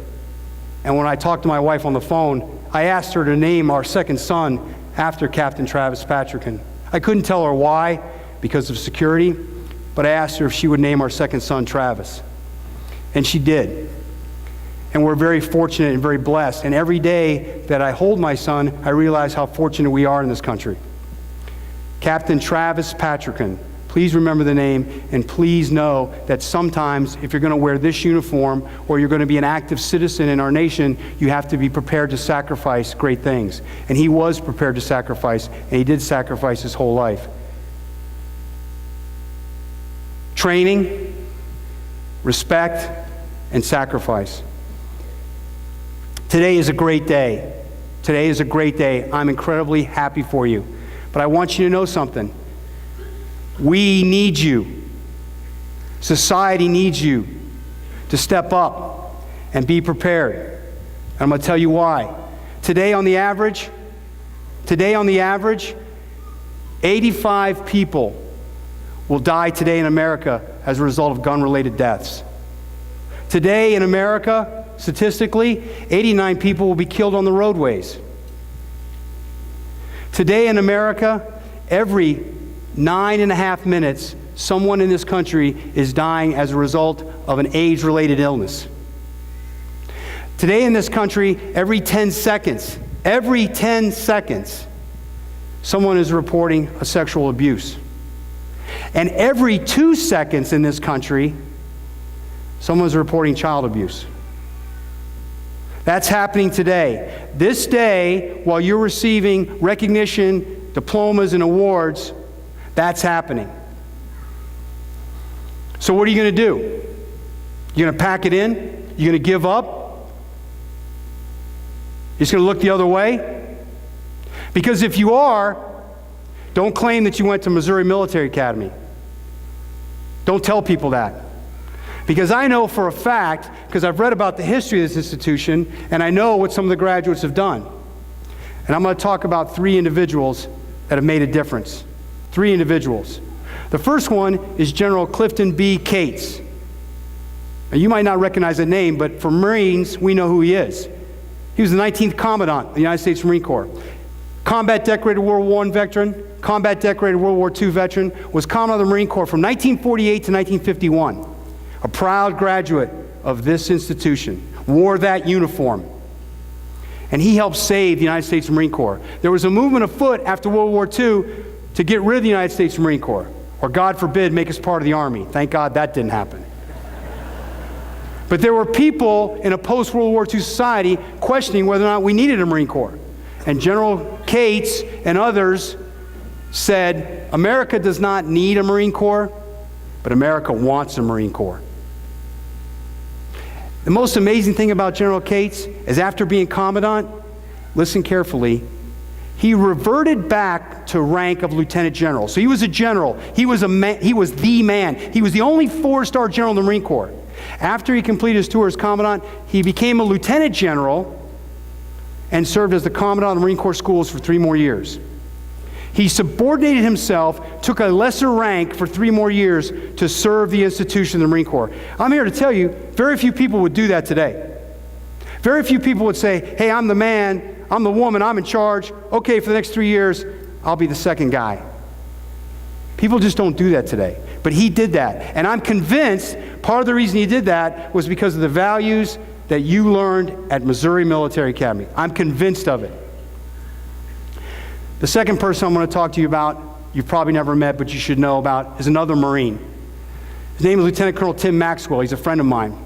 and when I talked to my wife on the phone, I asked her to name our second son after Captain Travis Patriquin. I couldn't tell her why, because of security, but I asked her if she would name our second son Travis. And she did. And we're very fortunate and very blessed. And every day that I hold my son, I realize how fortunate we are in this country. Captain Travis Patriquin, please remember the name, and please know that sometimes if you're going to wear this uniform or you're going to be an active citizen in our nation, you have to be prepared to sacrifice great things. And he was prepared to sacrifice, and he did sacrifice his whole life. Training, respect, and sacrifice. Today is a great day. Today is a great day. I'm incredibly happy for you. But I want you to know something. We need you. Society needs you to step up and be prepared. And I'm going to tell you why. Today on the average, 85 people will die today in America as a result of gun-related deaths. Today in America, statistically, 89 people will be killed on the roadways. Today in America, every 9.5 minutes, someone in this country is dying as a result of an age-related illness. Today in this country, every 10 seconds, someone is reporting a sexual abuse. And every 2 seconds in this country, someone's reporting child abuse. That's happening today. This day, while you're receiving recognition, diplomas, and awards, that's happening. So what are you going to do? You're going to pack it in? You're going to give up? You're just going to look the other way? Because if you are, don't claim that you went to Missouri Military Academy. Don't tell people that. Because I know for a fact, because I've read about the history of this institution, and I know what some of the graduates have done. And I'm going to talk about 3 individuals that have made a difference. 3 individuals. The first one is General Clifton B. Cates. Now, you might not recognize that name, but for Marines, we know who he is. He was the 19th Commandant of the United States Marine Corps. Combat decorated World War I veteran, combat decorated World War II veteran, was Commandant of the Marine Corps from 1948 to 1951. A proud graduate of this institution, wore that uniform. And he helped save the United States Marine Corps. There was a movement afoot after World War II to get rid of the United States Marine Corps, or God forbid, make us part of the Army. Thank God that didn't happen. But there were people in a post-World War II society questioning whether or not we needed a Marine Corps. And General Cates and others said, America does not need a Marine Corps, but America wants a Marine Corps. The most amazing thing about General Cates is after being Commandant, listen carefully, he reverted back to rank of Lieutenant General. So he was a general. He was the man. He was the only 4-star general in the Marine Corps. After he completed his tour as Commandant, he became a Lieutenant General and served as the Commandant of the Marine Corps schools for 3 more years. He subordinated himself, took a lesser rank for 3 more years to serve the institution of the Marine Corps. I'm here to tell you, very few people would do that today. Very few people would say, hey, I'm the man, I'm the woman, I'm in charge. Okay, for the next 3 years, I'll be the second guy. People just don't do that today. But he did that. And I'm convinced part of the reason he did that was because of the values that you learned at Missouri Military Academy. I'm convinced of it. The second person I'm going to talk to you about, you've probably never met, but you should know about, is another Marine. His name is Lieutenant Colonel Tim Maxwell. He's a friend of mine.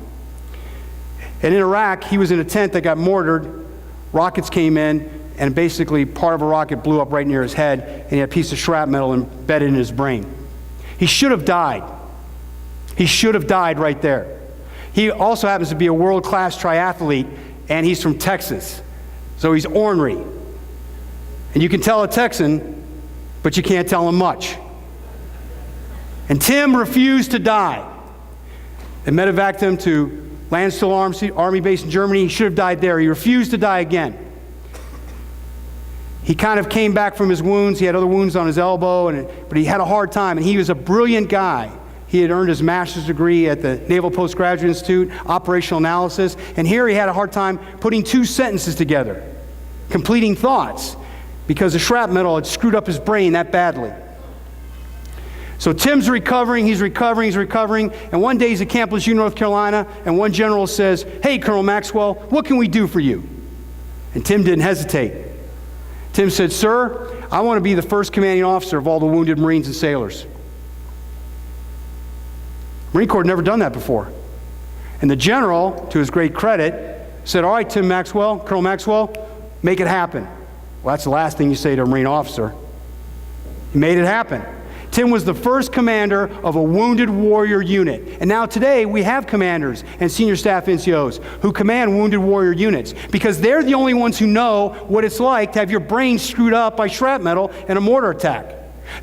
And in Iraq, he was in a tent that got mortared. Rockets came in, and basically part of a rocket blew up right near his head, and he had a piece of shrapnel embedded in his brain. He should have died. He should have died right there. He also happens to be a world-class triathlete, and he's from Texas. So he's ornery. And you can tell a Texan, but you can't tell him much. And Tim refused to die. They medevaced him to Landstuhl Army Base in Germany. He should have died there. He refused to die again. He kind of came back from his wounds. He had other wounds on his elbow, but he had a hard time. And he was a brilliant guy. He had earned his master's degree at the Naval Postgraduate Institute, operational analysis. And here he had a hard time putting two sentences together, completing thoughts, because the shrapnel had screwed up his brain that badly. So Tim's recovering, he's recovering. And one day he's at Camp Lejeune, North Carolina, and one general says, "Hey, Colonel Maxwell, what can we do for you?" And Tim didn't hesitate. Tim said, "Sir, I want to be the first commanding officer of all the wounded Marines and sailors." Marine Corps had never done that before. And the general, to his great credit, said, "All right, Tim Maxwell, Colonel Maxwell, make it happen." Well, that's the last thing you say to a Marine officer. He made it happen. Tim was the first commander of a wounded warrior unit. And now today we have commanders and senior staff NCOs who command wounded warrior units because they're the only ones who know what it's like to have your brain screwed up by shrapnel in a mortar attack.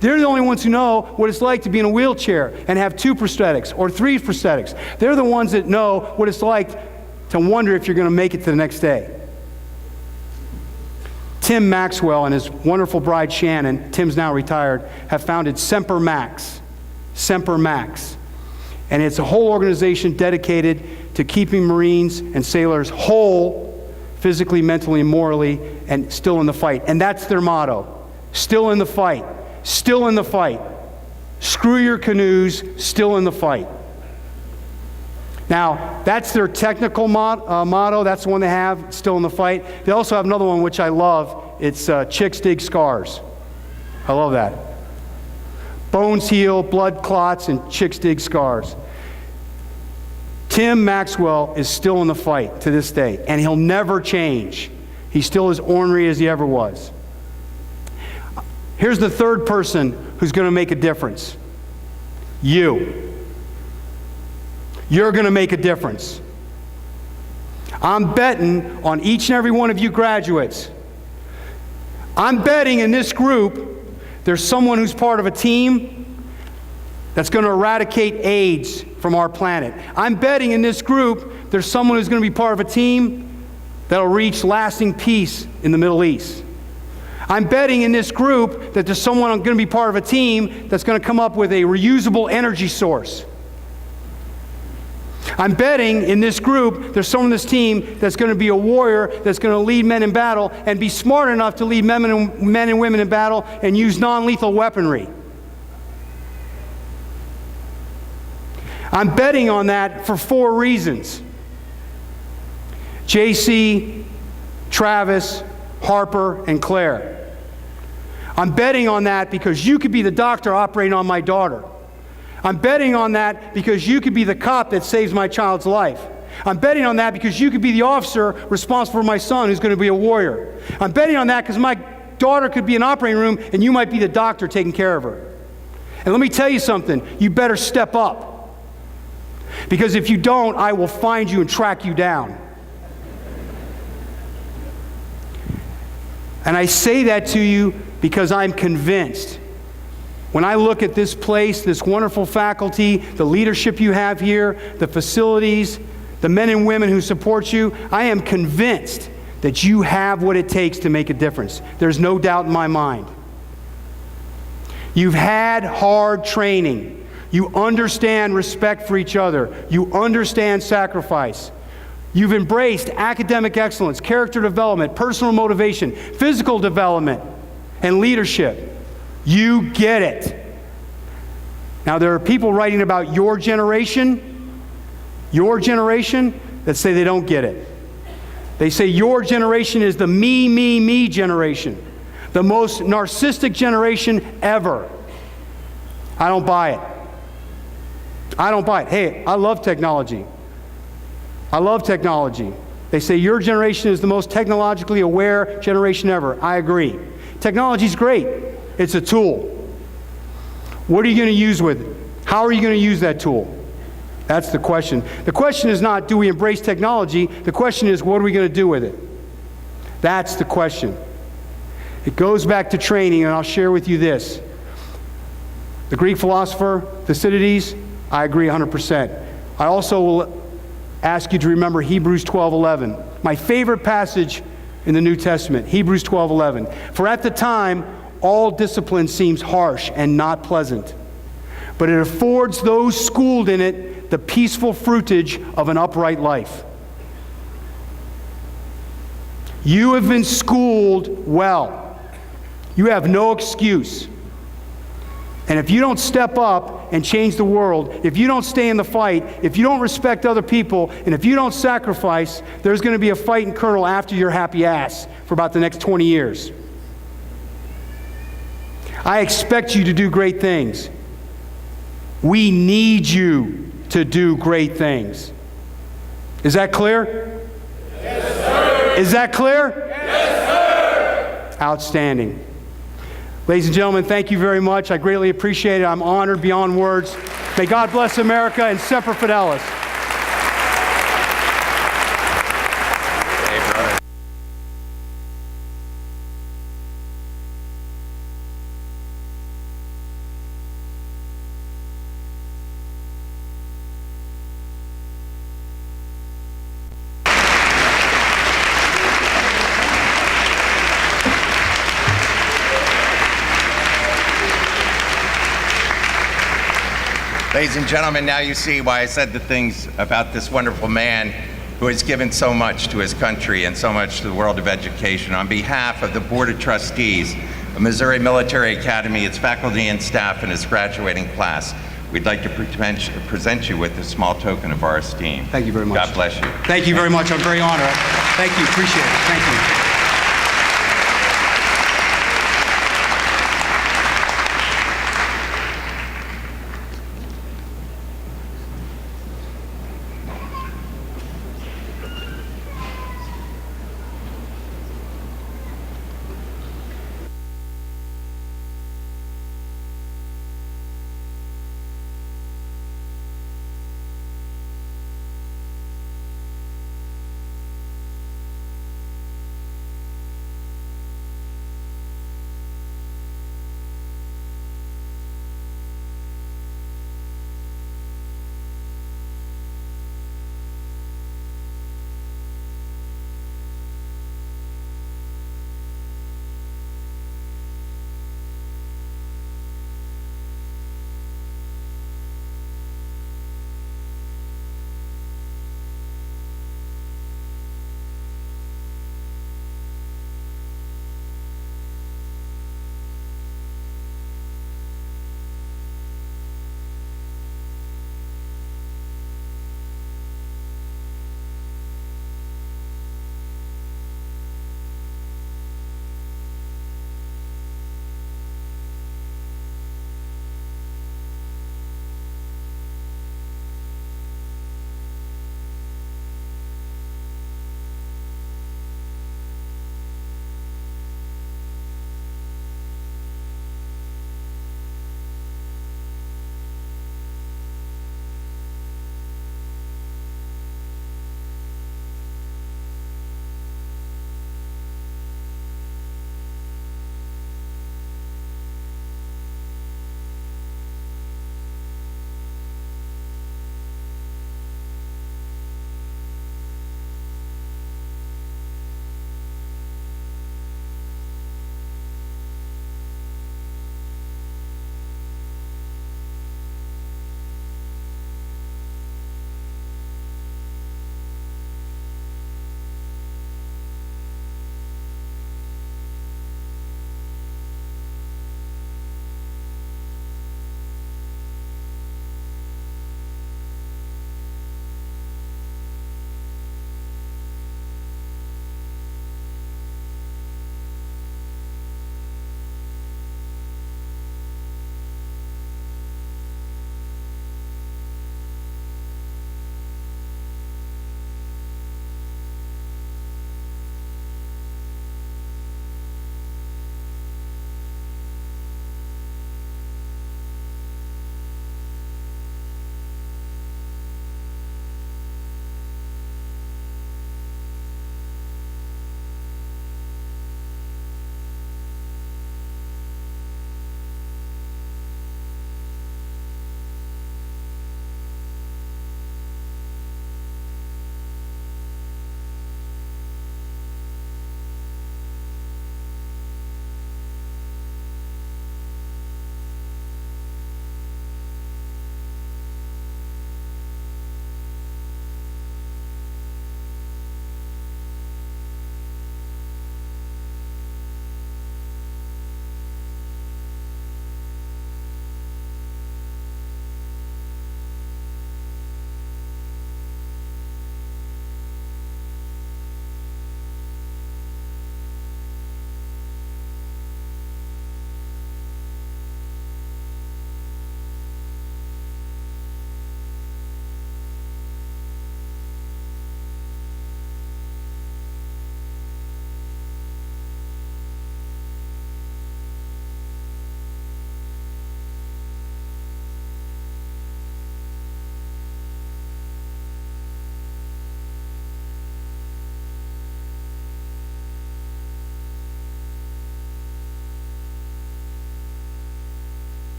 They're the only ones who know what it's like to be in a wheelchair and have 2 prosthetics or 3 prosthetics. They're the ones that know what it's like to wonder if you're going to make it to the next day. Tim Maxwell and his wonderful bride Shannon, Tim's now retired, have founded Semper Max. Semper Max. And it's a whole organization dedicated to keeping Marines and sailors whole, physically, mentally, and morally, and still in the fight. And that's their motto. Still in the fight. Still in the fight. Screw your canoes, still in the fight. Now, that's their technical motto. That's the one they have, still in the fight. They also have another one, which I love. It's Chicks Dig Scars. I love that. Bones heal, blood clots, and chicks dig scars. Tim Maxwell is still in the fight to this day, and he'll never change. He's still as ornery as he ever was. Here's the third person who's going to make a difference. You. You're going to make a difference. I'm betting on each and every one of you graduates. I'm betting in this group there's someone who's part of a team that's going to eradicate AIDS from our planet. I'm betting in this group there's someone who's going to be part of a team that'll reach lasting peace in the Middle East. I'm betting in this group that there's someone going to be part of a team that's going to come up with a reusable energy source. I'm betting in this group there's someone in this team that's going to be a warrior that's going to lead men in battle and be smart enough to lead men and women in battle and use non-lethal weaponry. I'm betting on that for 4 reasons. JC, Travis, Harper, and Claire. I'm betting on that because you could be the doctor operating on my daughter. I'm betting on that because you could be the cop that saves my child's life. I'm betting on that because you could be the officer responsible for my son who's going to be a warrior. I'm betting on that because my daughter could be in an operating room and you might be the doctor taking care of her. And let me tell you something, you better step up. Because if you don't, I will find you and track you down. And I say that to you because I'm convinced. When I look at this place, this wonderful faculty, the leadership you have here, the facilities, the men and women who support you, I am convinced that you have what it takes to make a difference. There's no doubt in my mind. You've had hard training. You understand respect for each other. You understand sacrifice. You've embraced academic excellence, character development, personal motivation, physical development, and leadership. You get it. Now, there are people writing about your generation that say they don't get it. They say your generation is the me generation, the most narcissistic generation ever. I don't buy it. I don't buy it. Hey, I love technology. I love technology. They say your generation is the most technologically aware generation ever. I agree. Technology's great. It's a tool. What are you going to use with it? How are you going to use that tool? That's the question. The question is not, do we embrace technology? The question is, what are we going to do with it? That's the question. It goes back to training, and I'll share with you this. The Greek philosopher Thucydides, I agree 100%. I also will ask you to remember Hebrews 12:11, my favorite passage in the New Testament, Hebrews 12:11. For at the time, all discipline seems harsh and not pleasant, but it affords those schooled in it the peaceful fruitage of an upright life. You have been schooled well. You have no excuse. And if you don't step up and change the world, if you don't stay in the fight, if you don't respect other people, and if you don't sacrifice, there's going to be a fighting colonel after your happy ass for about the next 20 years. I expect you to do great things. We need you to do great things. Is that clear? Yes, sir. Is that clear? Yes, sir. Outstanding. Ladies and gentlemen, thank you very much. I greatly appreciate it. I'm honored beyond words. May God bless America and Semper Fidelis. Ladies and gentlemen, now you see why I said the things about this wonderful man who has given so much to his country and so much to the world of education. On behalf of the Board of Trustees of Missouri Military Academy, its faculty and staff, and its graduating class, we'd like to present you with a small token of our esteem. Thank you very much. God bless you. Thank you very much. I'm very honored. Thank you. Appreciate it. Thank you.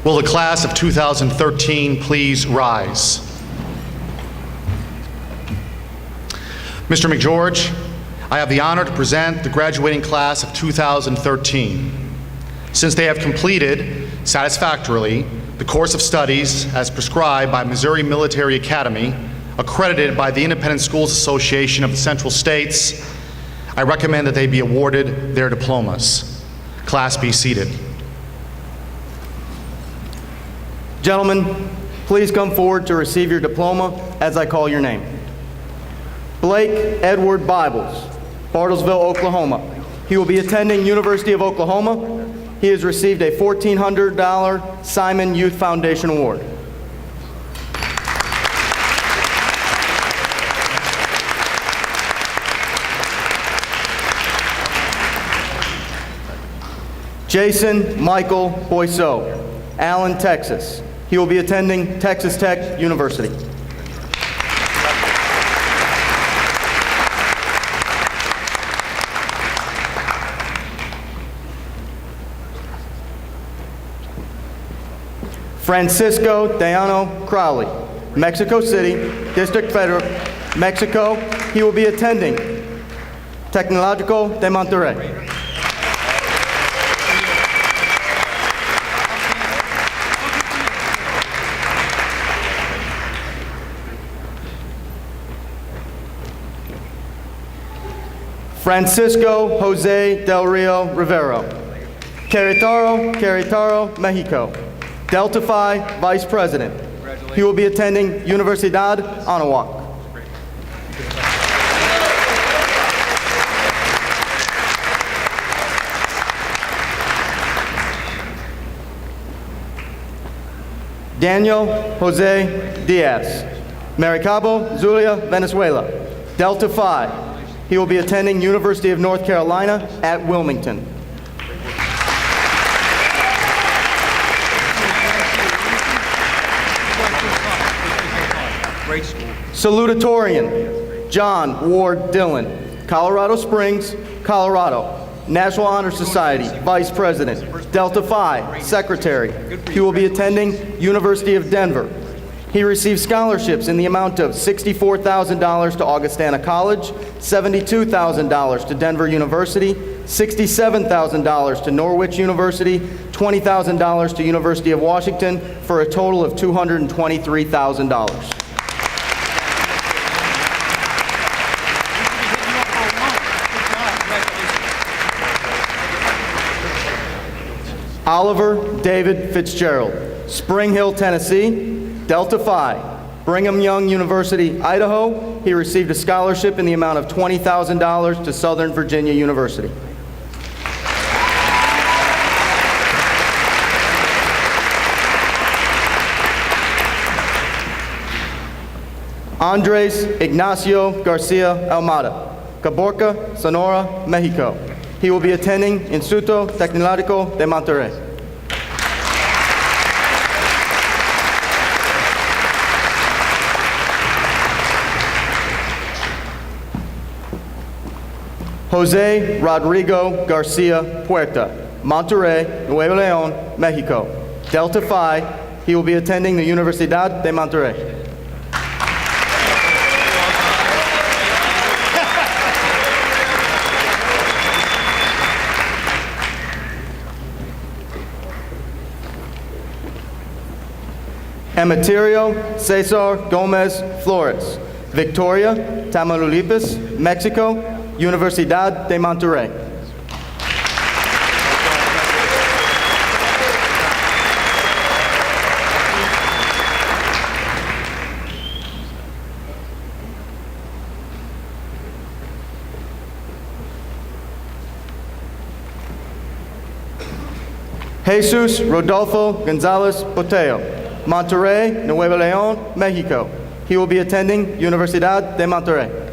Will the class of 2013 please rise? Mr. McGeorge, I have the honor to present the graduating class of 2013. Since they have completed satisfactorily the course of studies as prescribed by Missouri Military Academy, accredited by the Independent Schools Association of the Central States, I recommend that they be awarded their diplomas. Class be seated. Gentlemen, please come forward to receive your diploma as I call your name. Blake Edward Bibles, Bartlesville, Oklahoma. He will be attending University of Oklahoma. He has received a $1,400 Simon Youth Foundation Award. Jason Michael Boisseau, Allen, Texas. He will be attending Texas Tech University. Francisco Dayano Crowley, Mexico City, District Federal, Mexico. He will be attending Tecnológico de Monterrey. Francisco Jose Del Rio Rivero, Querétaro, Mexico. Delta Phi Vice President. He will be attending Universidad Anáhuac. Daniel Jose Diaz, Maracaibo, Zulia, Venezuela. Delta Phi. He will be attending University of North Carolina at Wilmington. Salutatorian, John Ward Dillon, Colorado Springs, Colorado. National Honor Society, Vice President. Delta Phi, Secretary. He will be attending University of Denver. He received scholarships in the amount of $64,000 to Augustana College, $72,000 to Denver University, $67,000 to Norwich University, $20,000 to University of Washington, for a total of $223,000. Oliver David Fitzgerald, Spring Hill, Tennessee. Delta Phi, Brigham Young University, Idaho. He received a scholarship in the amount of $20,000 to Southern Virginia University. Andres Ignacio Garcia Almada, Caborca, Sonora, Mexico. He will be attending Instituto Tecnológico de Monterrey. Jose Rodrigo Garcia Puerta, Monterrey, Nuevo León, Mexico. Delta Phi. He will be attending the Universidad de Monterrey. Emeterio Cesar Gomez Flores, Victoria, Tamaulipas, Mexico. Universidad de Monterrey. Jesus Rodolfo Gonzalez Boteo, Monterrey, Nuevo León, Mexico. He will be attending Universidad de Monterrey.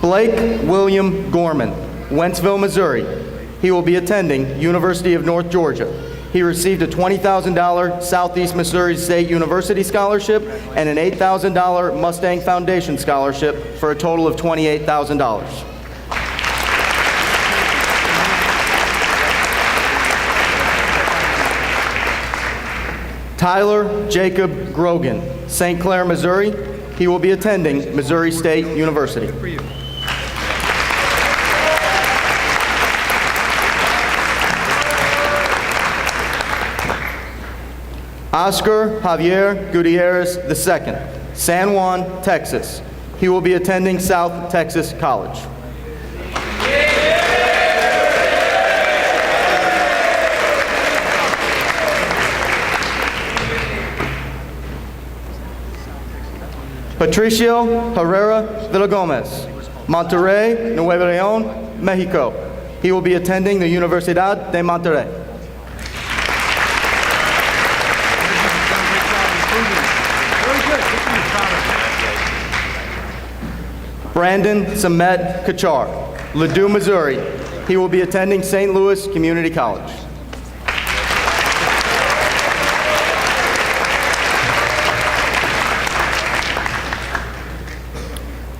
Blake William Gorman, Wentzville, Missouri. He will be attending University of North Georgia. He received a $20,000 Southeast Missouri State University scholarship and an $8,000 Mustang Foundation scholarship for a total of $28,000. Tyler Jacob Grogan, St. Clair, Missouri. He will be attending Missouri State University. Oscar Javier Gutierrez II, San Juan, Texas. He will be attending South Texas College. Patricio Herrera Villagomez, Monterrey, Nuevo León, Mexico. He will be attending the Universidad de Monterrey. Brandon Samet Kachar, Ladue, Missouri. He will be attending St. Louis Community College.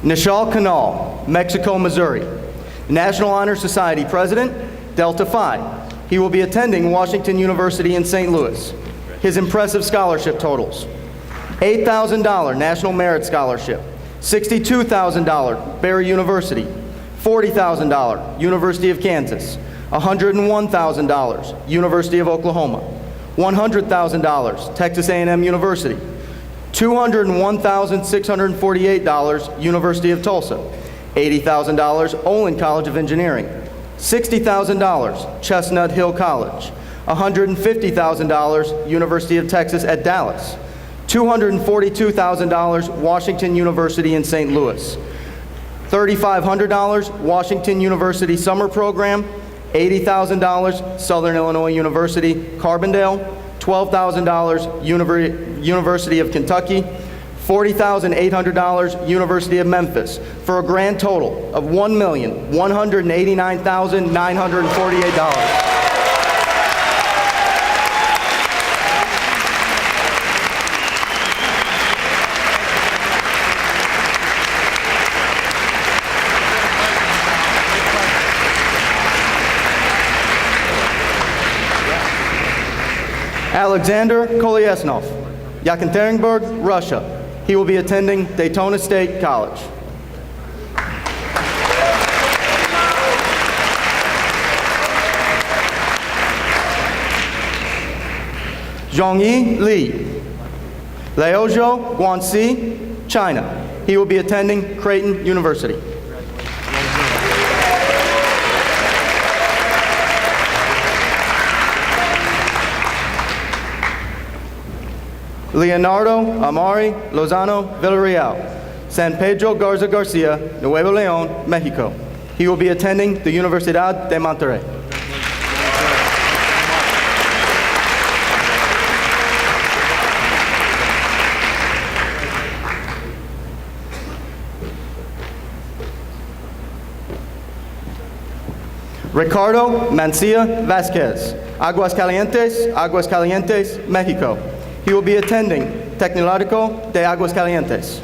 Nishal Kanal, Mexico, Missouri. National Honor Society President, Delta Phi. He will be attending Washington University in St. Louis. His impressive scholarship totals: $8,000 National Merit Scholarship, $62,000 Barry University, $40,000 University of Kansas, $101,000 University of Oklahoma, $100,000 Texas A&M University, $201,648 University of Tulsa, $80,000 Olin College of Engineering, $60,000 Chestnut Hill College, $150,000 University of Texas at Dallas, $242,000 Washington University in St. Louis, $3,500 Washington University Summer Program, $80,000 Southern Illinois University Carbondale, $12,000 University of Kentucky, $40,800 University of Memphis, for a grand total of $1,189,948. Alexander Kolyesnov, Yekaterinburg, Russia. He will be attending Daytona State College. Zhongyi Li, Liaozhou, Guangxi, China. He will be attending Creighton University. Leonardo Amari Lozano Villarreal, San Pedro Garza Garcia, Nuevo León, Mexico. He will be attending the Universidad de Monterrey. Ricardo Mancia Vasquez, Aguascalientes, Aguascalientes, Mexico. He will be attending Tecnológico de Aguascalientes.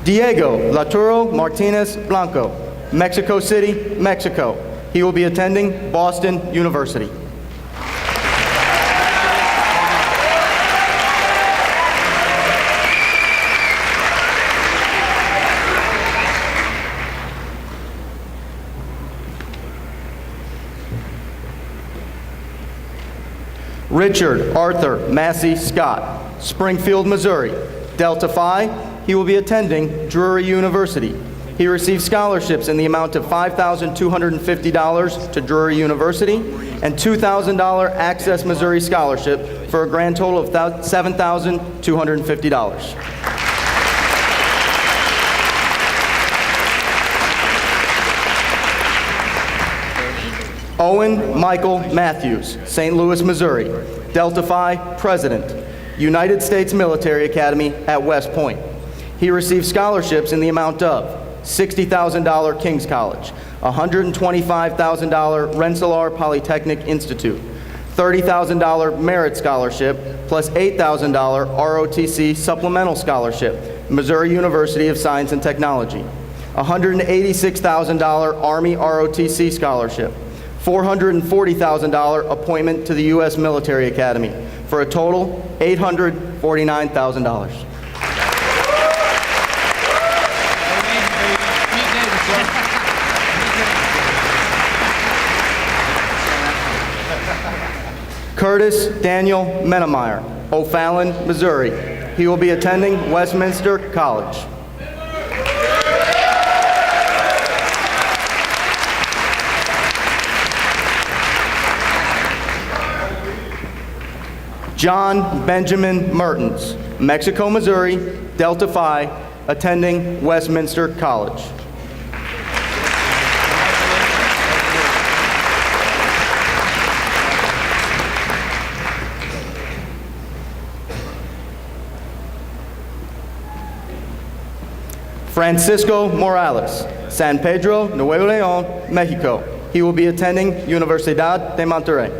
Diego Laturo Martinez Blanco, Mexico City, Mexico. He will be attending Boston University. Richard Arthur Massey Scott, Springfield, Missouri, Delta Phi. He will be attending Drury University. He received scholarships in the amount of $5,250 to Drury University and $2,000 Access Missouri Scholarship for a grand total of $7,250. Owen Michael Matthews, St. Louis, Missouri, Delta Phi President, United States Military Academy at West Point. He received scholarships in the amount of $60,000 King's College, $125,000 Rensselaer Polytechnic Institute, $30,000 Merit Scholarship, plus $8,000 ROTC Supplemental Scholarship, Missouri University of Science and Technology, $186,000 Army ROTC Scholarship, $440,000 appointment to the U.S. Military Academy, for a total $849,000. Curtis Daniel Menemeyer, O'Fallon, Missouri. He will be attending Westminster College. John Benjamin Mertens, Mexico, Missouri, Delta Phi, attending Westminster College. Francisco Morales, San Pedro, Nuevo León, Mexico. He will be attending Universidad de Monterrey.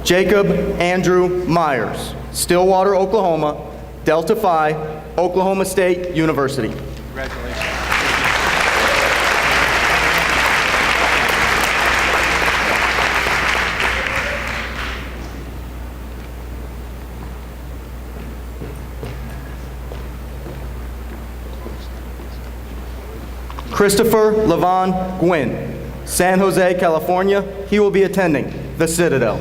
Jacob Andrew Myers, Stillwater, Oklahoma, Delta Phi, Oklahoma State University. Christopher Levon Gwynn, San Jose, California. He will be attending the Citadel.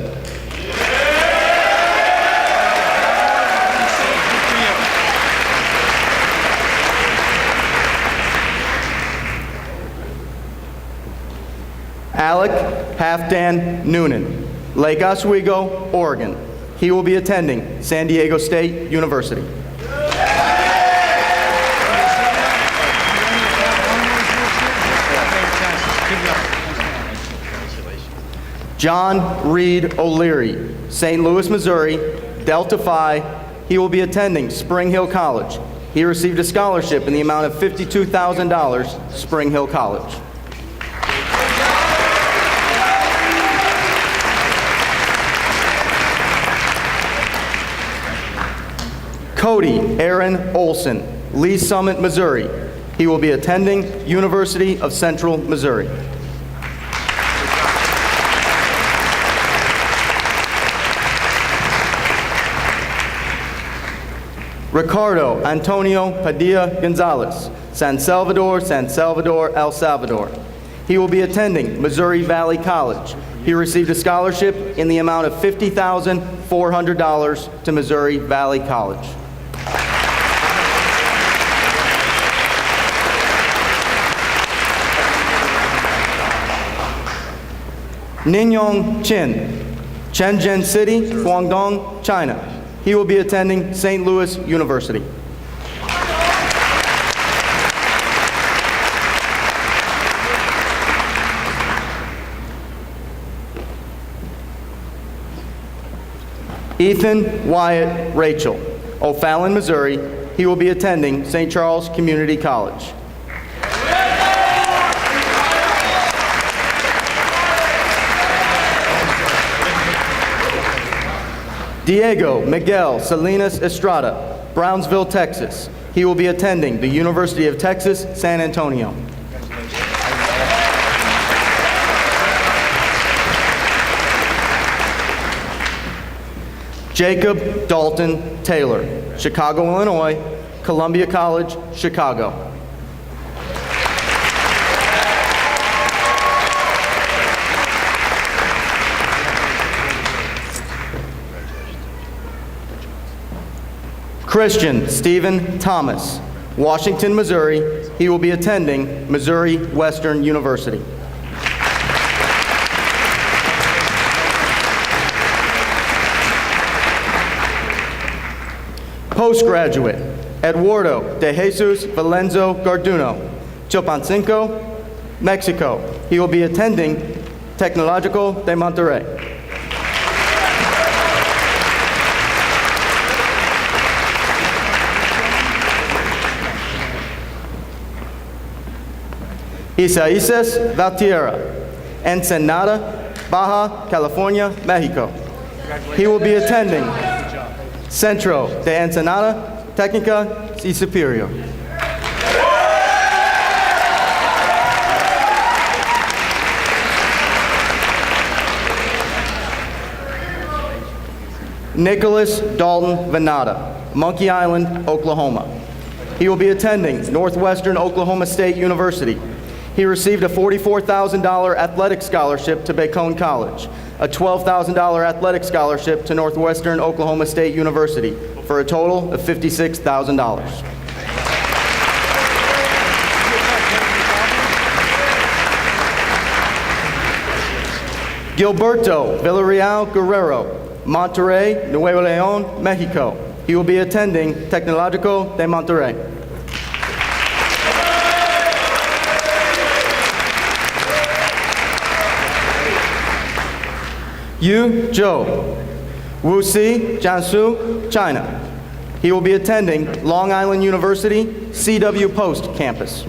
Alec Halfdan Noonan, Lake Oswego, Oregon. He will be attending San Diego State University. John Reed O'Leary, St. Louis, Missouri, Delta Phi. He will be attending Spring Hill College. He received a scholarship in the amount of $52,000, Spring Hill College. Cody Aaron Olson, Lee Summit, Missouri. He will be attending University of Central Missouri. Ricardo Antonio Padilla Gonzalez, San Salvador, El Salvador. He will be attending Missouri Valley College. He received a scholarship in the amount of $50,400 to Missouri Valley College. Ninyong Chin, Shenzhen City, Guangdong, China. He will be attending St. Louis University. Ethan Wyatt Rachel, O'Fallon, Missouri. He will be attending St. Charles Community College. Diego Miguel Salinas Estrada, Brownsville, Texas. He will be attending the University of Texas, San Antonio. Jacob Dalton Taylor, Chicago, Illinois, Columbia College, Chicago. Christian Stephen Thomas, Washington, Missouri. He will be attending Missouri Western University. Postgraduate, Eduardo de Jesus Valenzo Garduno, Chilpancingo, Mexico. He will be attending Tecnológico de Monterrey. Isaias Valtierra, Ensenada, Baja California, Mexico. He will be attending Centro de Ensenada Técnica y Superior. Nicholas Dalton Venata, Monkey Island, Oklahoma. He will be attending Northwestern Oklahoma State University. He received a $44,000 athletic scholarship to Bacone College, a $12,000 athletic scholarship to Northwestern Oklahoma State University, for a total of $56,000. Gilberto Villarreal Guerrero, Monterrey, Nuevo León, Mexico. He will be attending Tecnológico de Monterrey. Yu Zhou, Wuxi, Jiangsu, China. He will be attending Long Island University, CW Post campus.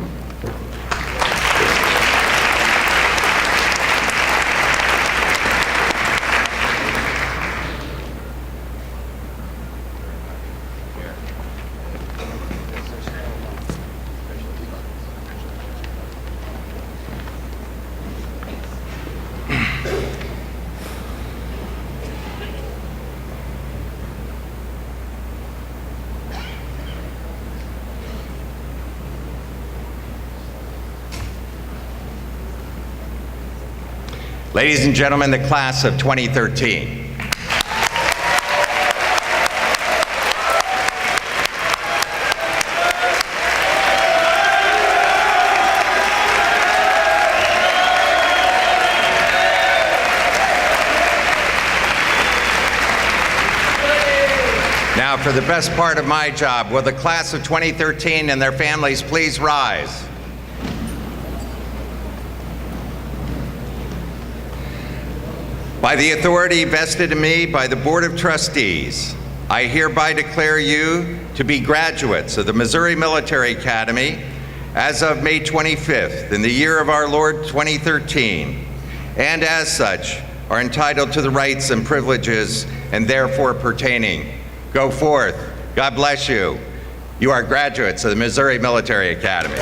Ladies and gentlemen, the class of 2013. Now, for the best part of my job, will the class of 2013 and their families please rise? By the authority vested in me by the Board of Trustees, I hereby declare you to be graduates of the Missouri Military Academy as of May 25th in the year of our Lord 2013, and as such are entitled to the rights and privileges and therefore pertaining. Go forth. God bless you. You are graduates of the Missouri Military Academy.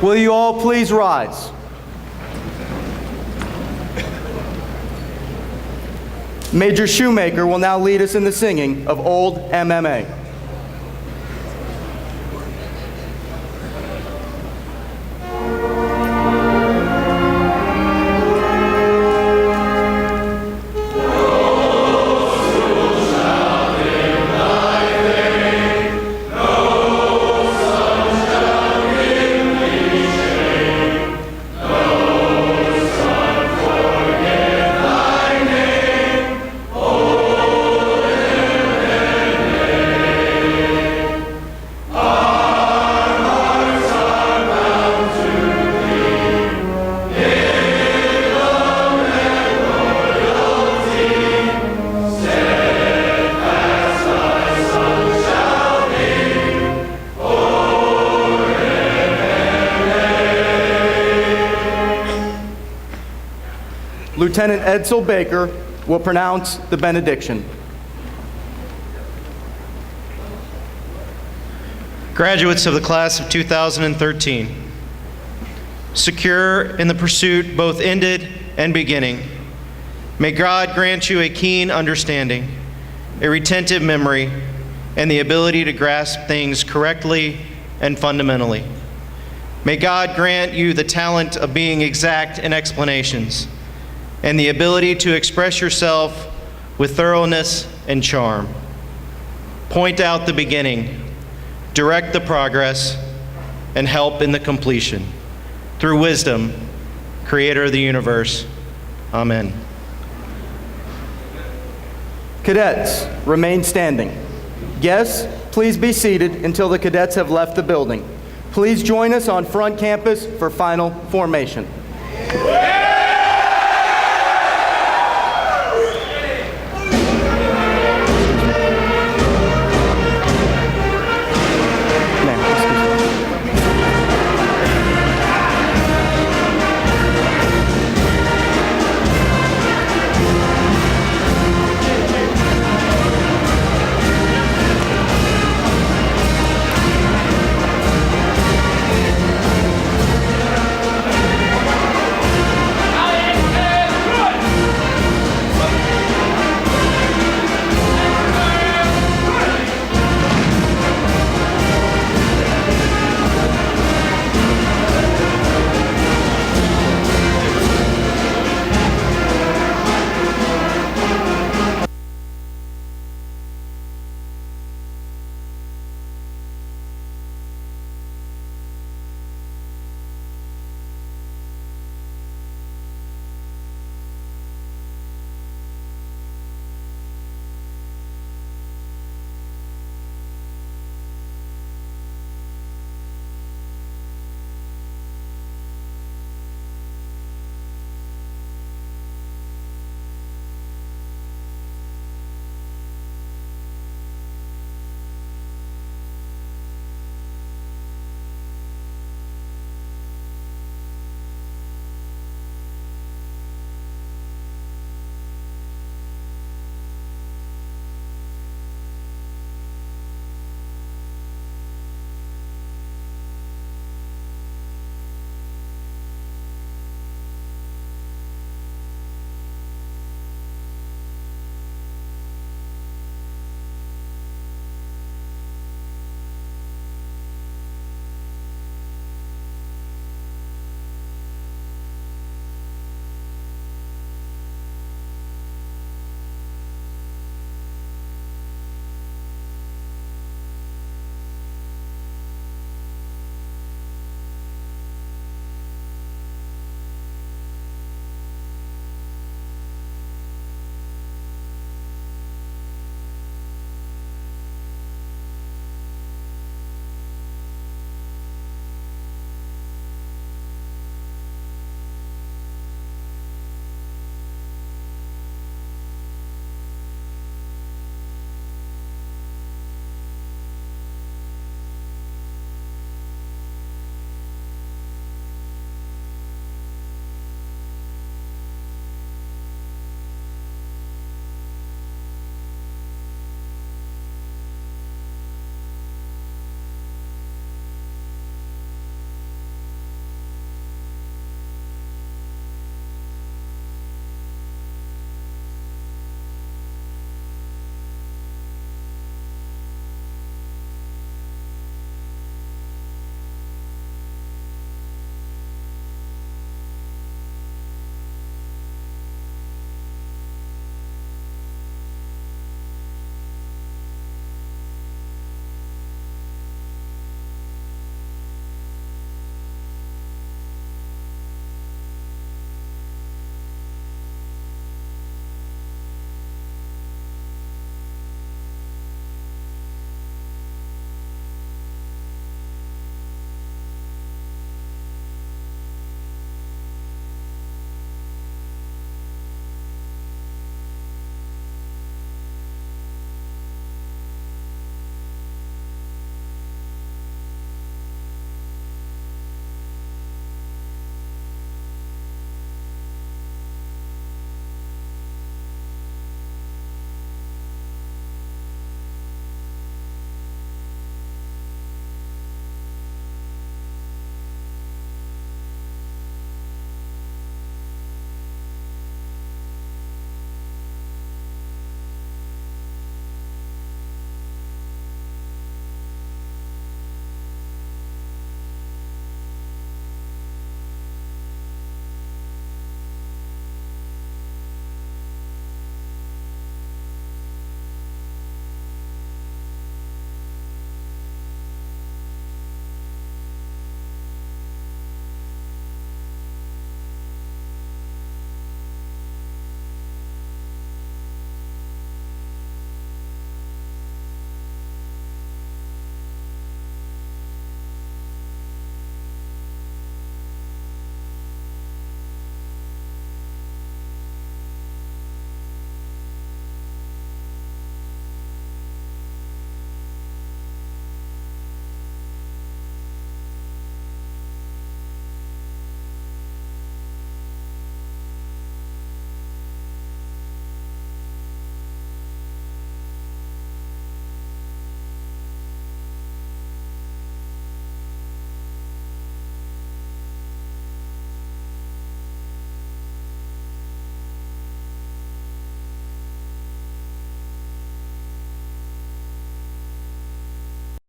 Will you all please rise? Major Shoemaker will now lead us in the singing of Old MMA. Lieutenant Edsel Baker will pronounce the benediction. Graduates of the class of 2013, secure in the pursuit both ended and beginning, may God grant you a keen understanding, a retentive memory, and the ability to grasp things correctly and fundamentally. May God grant you the talent of being exact in explanations, and the ability to express yourself with thoroughness and charm. Point out the beginning, direct the progress, and help in the completion. Through wisdom, Creator of the universe. Amen. Cadets, remain standing. Guests, please be seated until the cadets have left the building. Please join us on front campus for final formation.